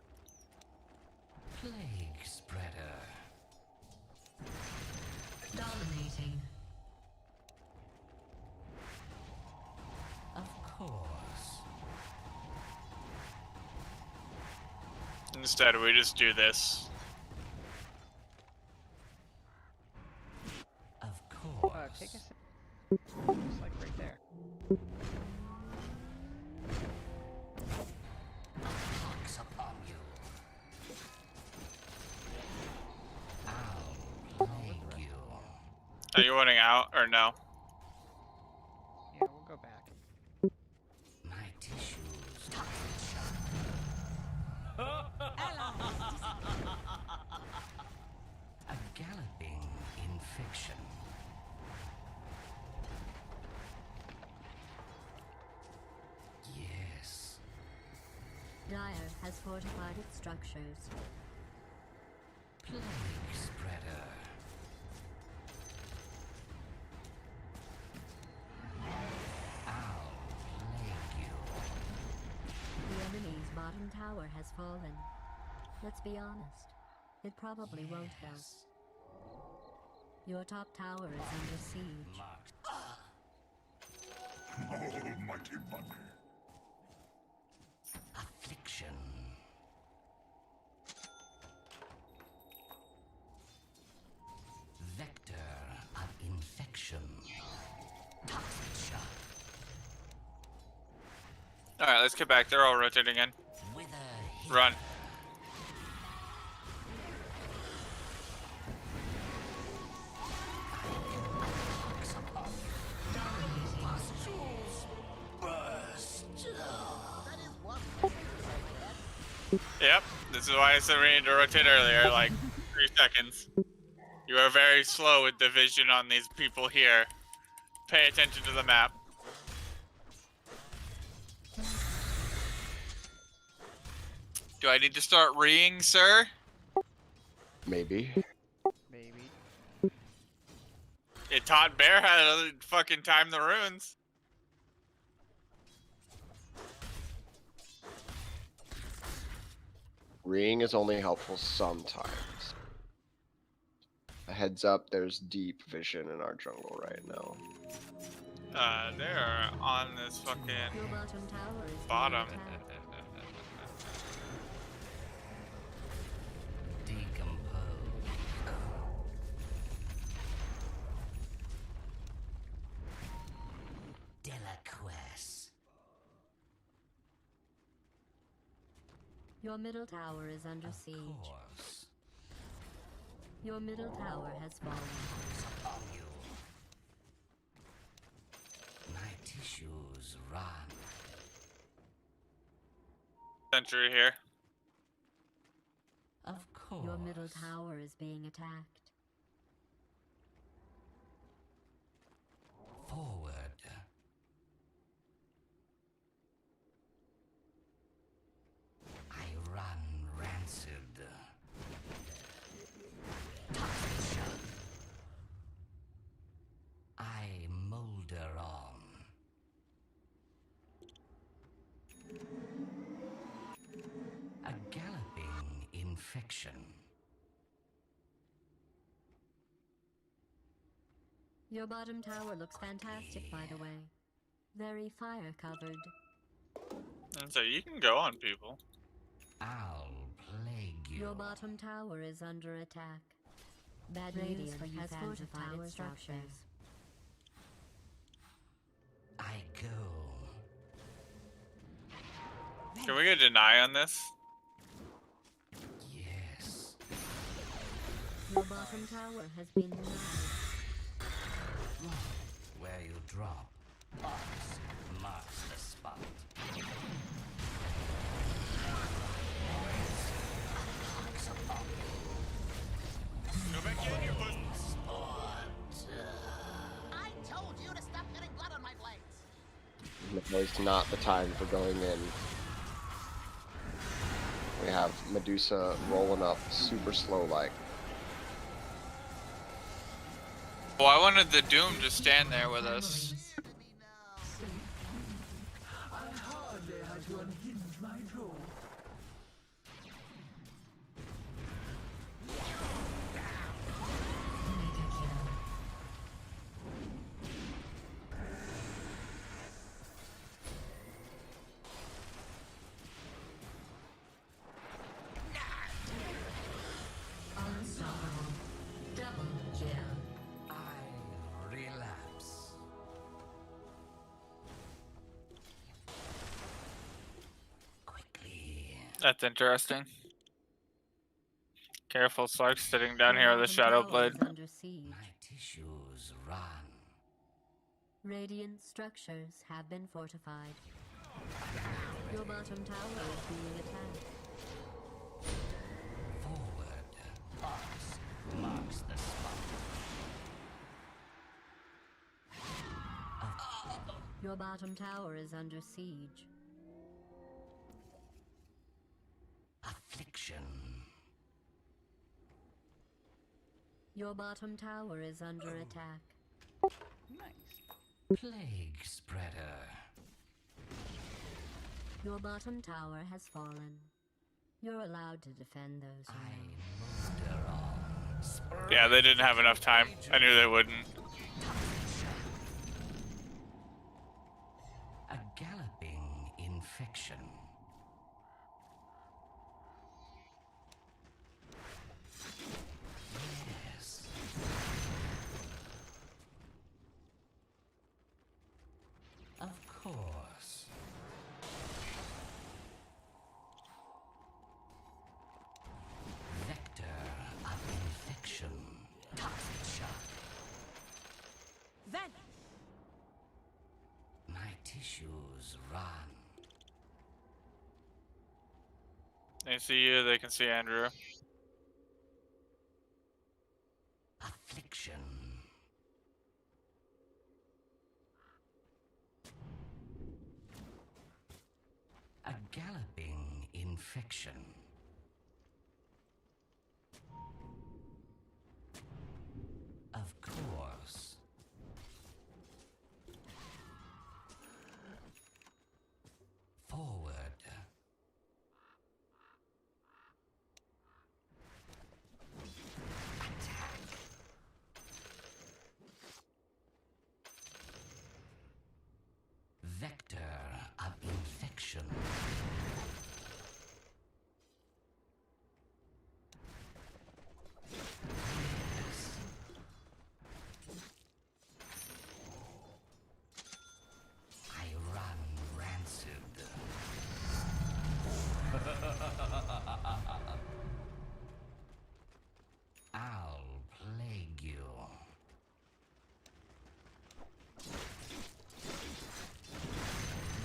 Plague spreader. Dominating. Of course. instead we just do this. Of course. Take a sip. Just like right there. Pox upon you. I'll plague you. Are you wanting out or no? Yeah, we'll go back. My tissues. A galloping infection. Yes. Dire has fortified its structures. Plague spreader. I'll plague you. The enemy's bottom tower has fallen. Let's be honest, it probably won't help. Yes. Your top tower is under siege. Marked. Almighty bunny. Affliction. Vector of infection. Toxic shock. Alright, let's get back. They're all rotating in. Wither hit. Run. Yep, this is why I said we need to rotate earlier, like 3 seconds. You are very slow with the vision on these people here. Pay attention to the map. Do I need to start reeing, sir? Maybe. Maybe. It taught Bear how to fucking time the runes. Reeing is only helpful sometimes. A heads up, there's deep vision in our jungle right now. They're on this Your fucking bottom tower is bottom. being attacked. Decompose. Delaquest. Your middle tower is under Of siege. course. Your middle tower has fallen. Upon you. My tissues run. Sentry here. Of course. Your middle tower is being attacked. Forward. I run rancid. Toxic shock. I molder on. A galloping infection. Your bottom tower looks fantastic, by the way. Very fire covered. And so you can go on people. I'll plague you. Your bottom tower is under attack. Bad News Radiant for you has fans of fortified tower its structures. I go. Can we get a deny on this? Yes. Your bottom tower has been denied. Where you drop. Box marks the spot. Go back in, you puss. I told you to stop getting blood on my blades. Now is not the time for going in. We have Medusa rolling up super slow like. Well, I wanted the Doom to stand there with us. I hardly had to unhinge my jaw. No! That's interesting. Careful, Slark's sitting down Your here with a bottom shadow tower blade. is under siege. My tissues run. Radiant structures have been fortified. Your bottom tower is being attacked. Forward. Pulse marks the spot. Your bottom tower is under siege. Affliction. Your bottom tower is under attack. Nice. Plague spreader. Your bottom tower has fallen. You're allowed to defend those I around. molder on. Yeah, they didn't have enough time. I knew they wouldn't. A galloping infection. Yes. Of course. Vector of infection. Toxic shock. Vanish! My tissues run. They see you, they can see Andrew. Affliction. A galloping infection. Of course. Forward. Attack. Vector of infection. Yes. I run rancid. I'll plague you.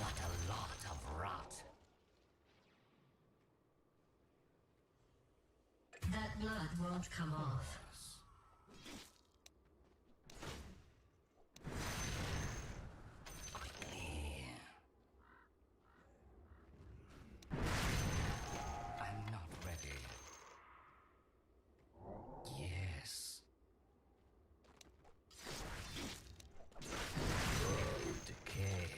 What a lot of rot. That blood won't come off. Quickly. I'm not ready. Yes. Decay.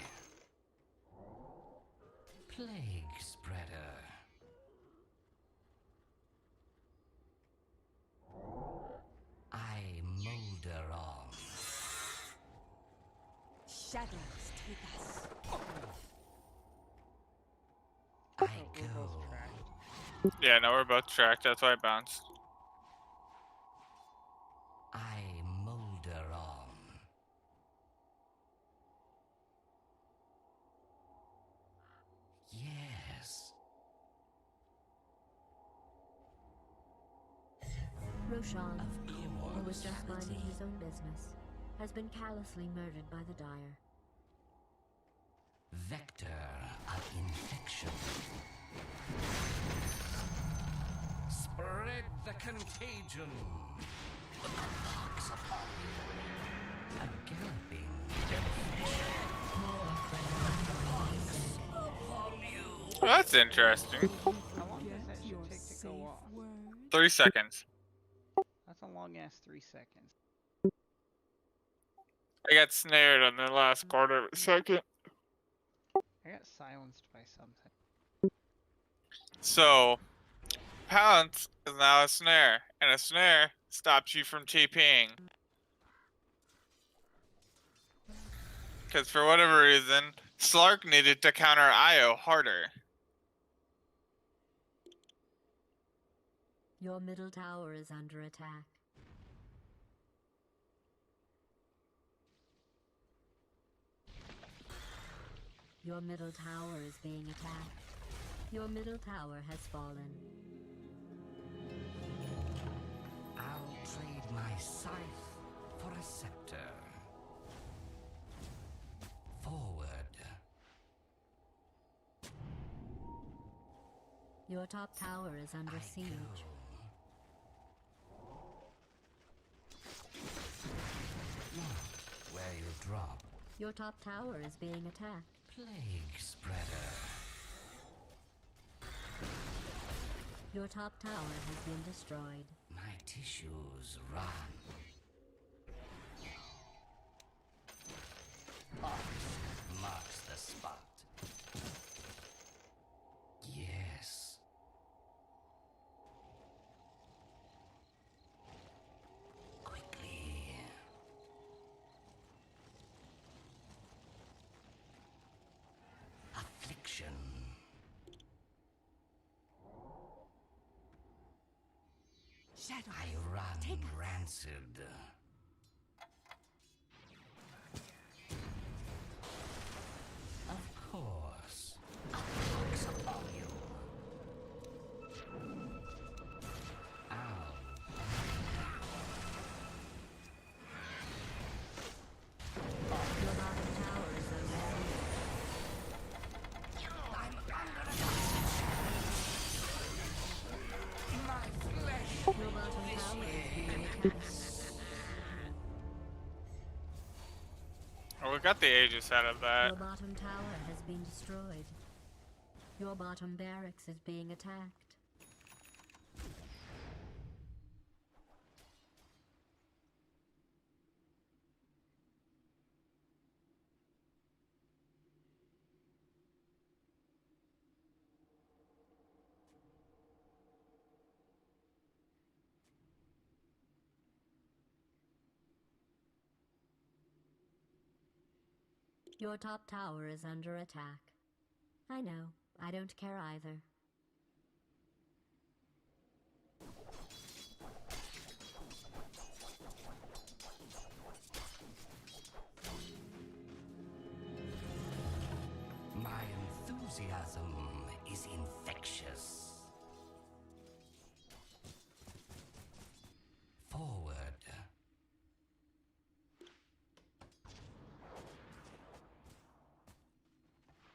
Plague spreader. I molder on. Shadows take us. I We're go. both tracked. Yeah, no, we're both tracked. That's why I bounced. I molder on. Yes. Roshan, Of who was just course. minding his own business, has been callously murdered by the Dire. Vector of infection. Spread the contagion. Pox upon you. A galloping infection. Oh, that's interesting. How long does that shit take to go off? 3 seconds. That's a long ass 3 seconds. I got snared on the last quarter of a second. I got silenced by something. So, pounce is now a snare, and a snare stops you from TPing. Because for whatever reason, Slark needed to counter IO harder. Your middle tower is under attack. Your middle tower is being attacked. Your middle tower has fallen. I'll trade my scythe for a scepter. Forward. Your top tower is under I siege. go. Look where you drop. Your top tower is being attacked. Plague spreader. Your top tower has been destroyed. My tissues run. Ox marks the spot. Yes. Quickly. Affliction. I run rancid. Of course. A pox upon you. Ow. Your bottom tower is under siege. I'm under attack. My flesh. Your bottom tower is being attacked. Oh, we got the Aegis out of that. Your bottom tower has been destroyed. Your bottom barracks is being attacked. Your top tower is under attack. I know. I don't care either. My enthusiasm is infectious. Forward.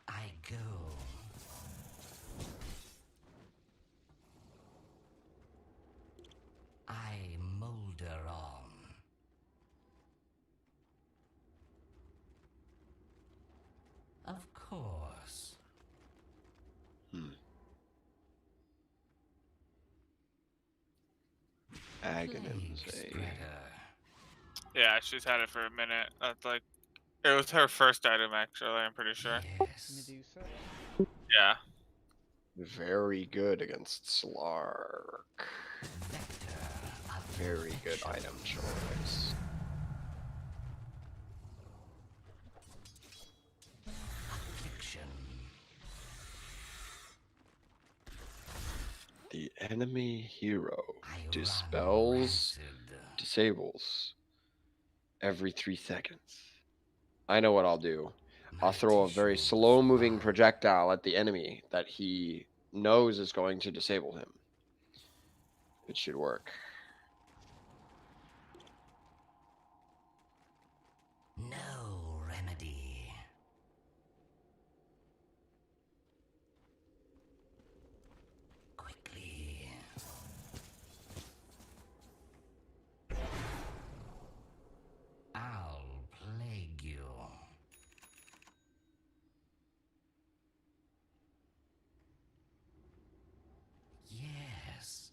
I go. I molder on. Of course. Aghanim's Plague a spreader. Yeah, she's had it for a minute. That's like, it was her first item actually. I'm pretty sure. Yes. Medusa. Yeah. very good against Slark. Vector of Very good infection. item choice. Affliction. The enemy hero I run dispels, rancid. disables every 3 seconds. I know what I'll do. My I'll throw a very tissues slow-moving run. projectile at the enemy that he knows is going to disable him. It should work. No remedy. Quickly. I'll plague you. Yes.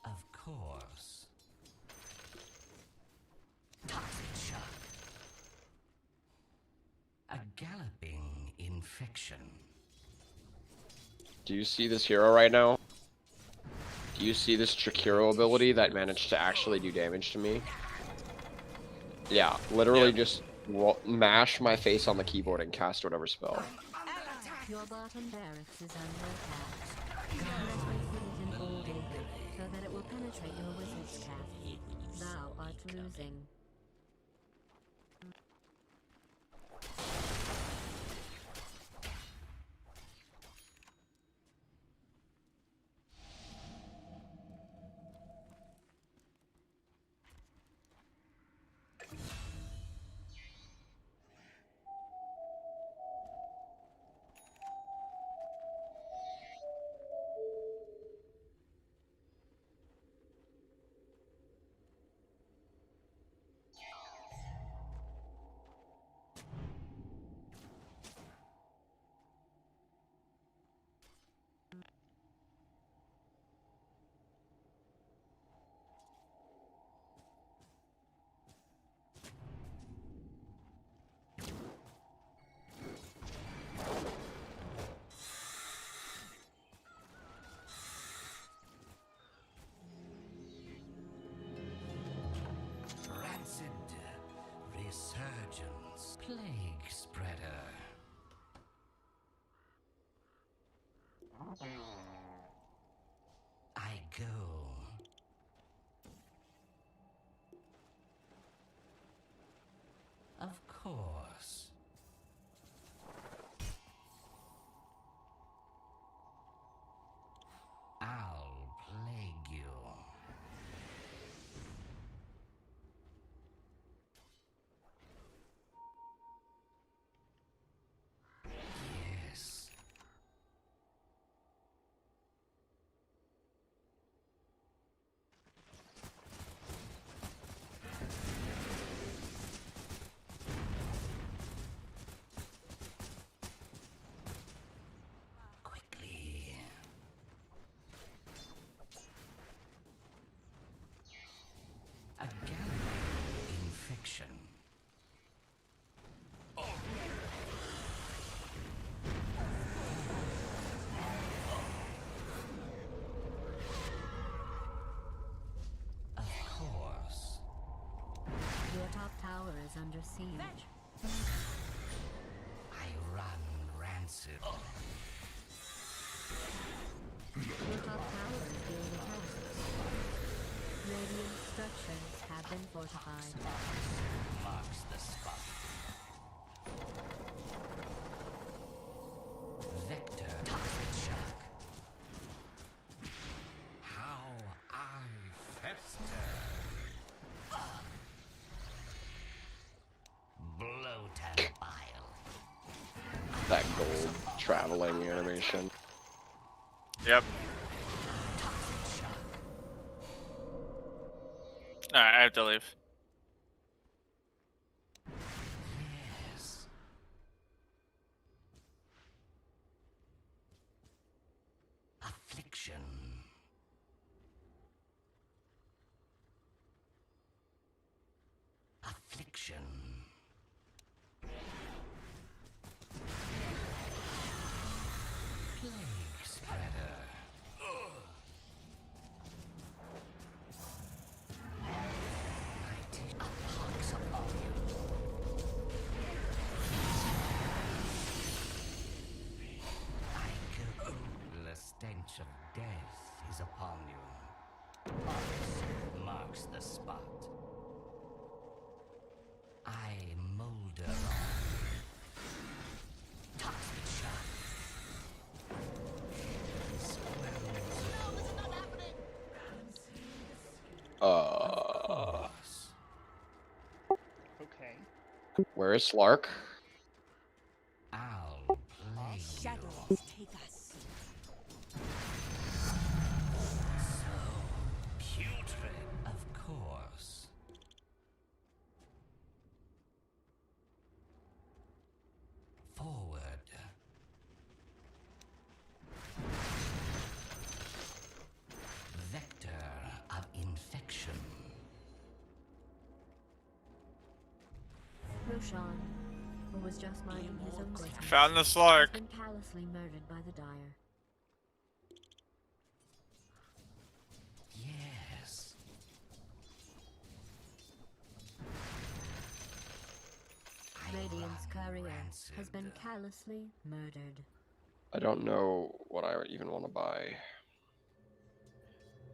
Of course. Toxic shock. A galloping infection. Do you see this hero right now? Do you see this Chikiro ability that managed to actually do damage to me? Yeah, literally Yeah. just mash my face on the keyboard and cast whatever spell. Your bottom barracks is under attack. Let me put it in bolding, so that it will penetrate your wizard's cap. Thou art losing. top tower is under siege. I run rancid. Your top tower is being attacked. Radiant structures have been fortified. Marks the spot. Vector toxic shock. How I fester. Bloat and bile. That gold traveling animation. Yep. Alright, I have to leave. Yes. Affliction. Affliction. Plague spreader. Mighty pox upon you. I kill. The stench of death is upon you. Marks the spot. I molder on. Toxic shock. Okay. Where is Slark? I'll play Shadows take us. so putrid, of course. Forward. Vector of infection. Roshan, who was just minding his own business, Found the has Slark. been callously murdered by the Dire. Yes. I Radiant's run courier rancid. has been callously murdered. I don't know what I even want to buy.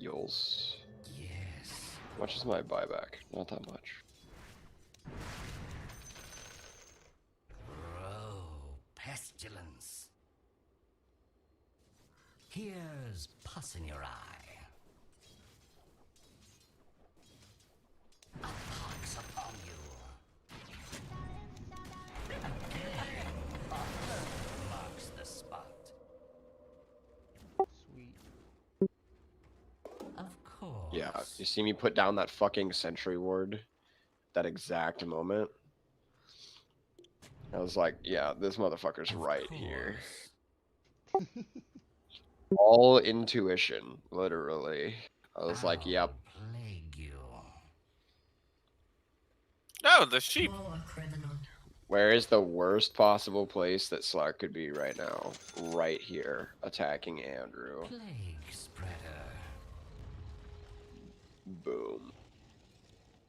Yules. Yes. How much is my buyback? Not that much. Grow pestilence. Here's pus in your eye. A pox upon you. Again. Marks the spot. Sweet. Of course. Yeah, you see me put down that fucking sentry ward that exact moment. I was like, yeah, this motherfucker's Of right here. course. All intuition, literally. I was like, I'll yep. plague you. Oh, the sheep. War criminal. Where is the worst possible place that Slark could be right now? Right here, attacking Andrew. Plague spreader. Boom.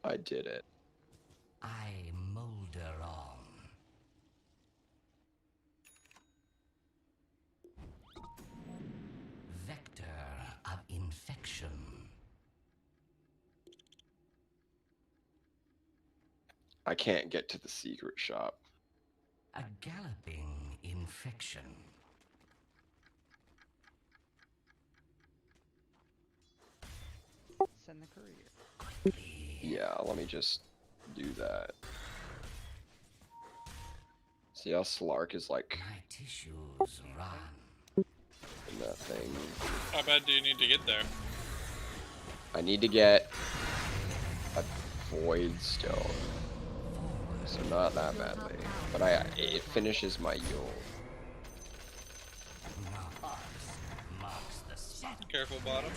I did it. I molder on. Vector of infection. I can't get to the secret shop. A galloping infection. Send the courier. Quickly. Yeah, let me just do that. See how Slark is like My tissues run. in that thing. How bad do you need to get there? I need to get a void stone. Forward. So not that badly. But it finishes my Yule. Marks the spot. Careful, bottom.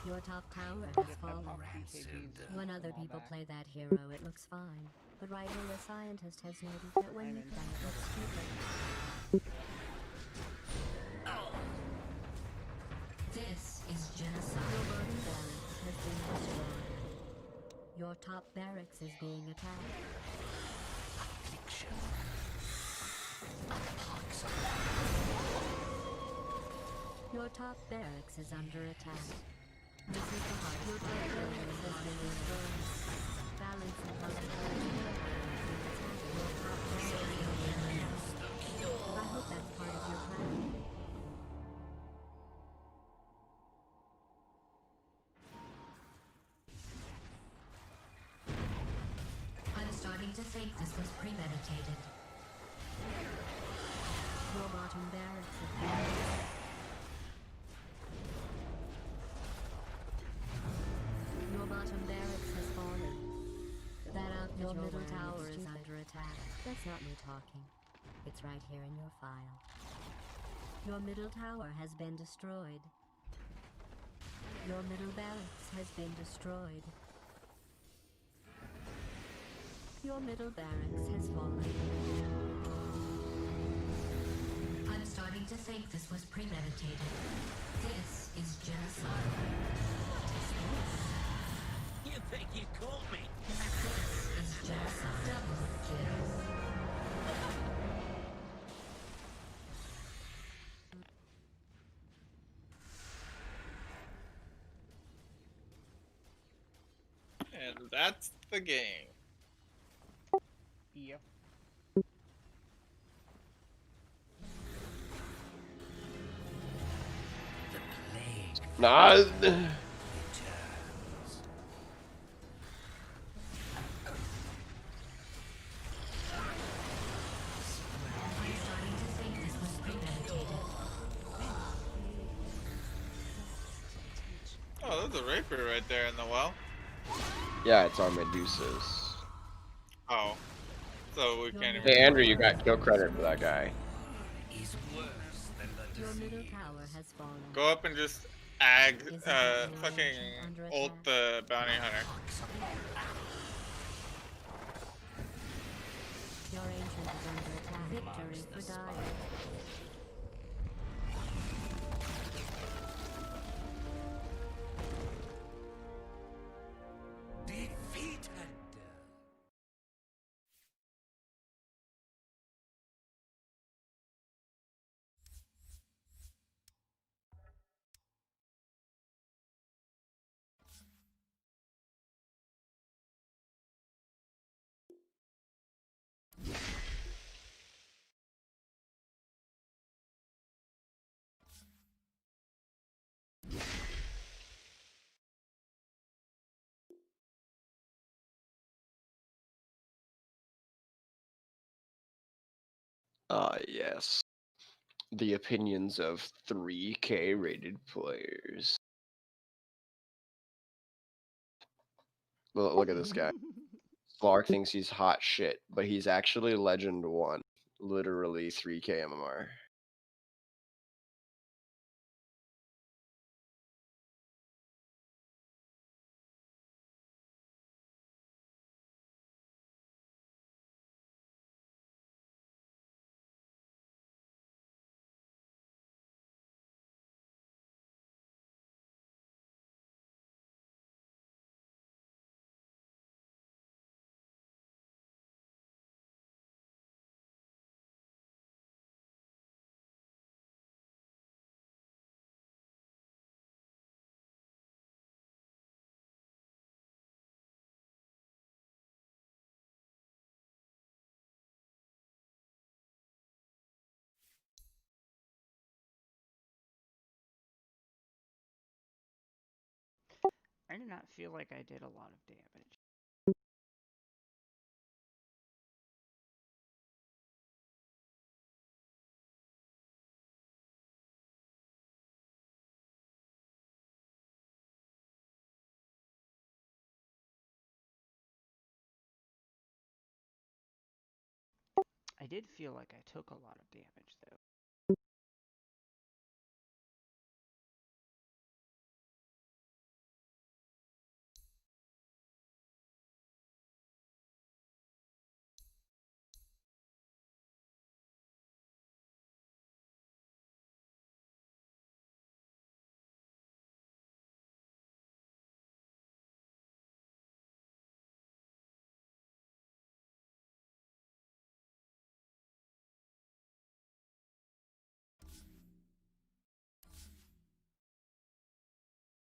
Your top tower has Get that fallen. pop Rancid. BKBs When other all people back. play that hero, it looks fine. But right here, the scientist has noted that when you play it looks stupid. This is genocide. Your body balance has been destroyed. Your top barracks is being attacked. Your top barracks is under attack. This is the heart. Your top barracks has been destroyed. Balance and concentration. Your top barracks is being attacked. I hope that's part of your plan. I'm starting to think this was premeditated. Your bottom barracks is being attacked. Your bottom barracks has fallen. Your middle tower is under attack. That's not me talking. It's right here in your file. Your middle tower has been destroyed. Your middle barracks has been destroyed. Your middle barracks has fallen. I'm starting to think this was premeditated. This is genocide. What is this? You think you caught me? This is genocide. Double kills. And that's the game. Yep. The plague Nah. returns. I'm starting to think this was premeditated. Oh, there's a Reaper right there in the well. Yeah, it's our Medusas. Oh. So we can't even. Hey Andrew, you got kill credit for that guy. Is worse than the Your middle disease. tower has fallen. Go up and just fucking ult the bounty hunter. Your ancient is under attack. Victory for Dire. Defeated. Yes. The opinions of 3K rated players. Look at this guy. Slark thinks he's hot shit, but he's actually Legend 1. Literally 3K MMR. I do not feel like I did a lot of damage. I did feel like I took a lot of damage, though.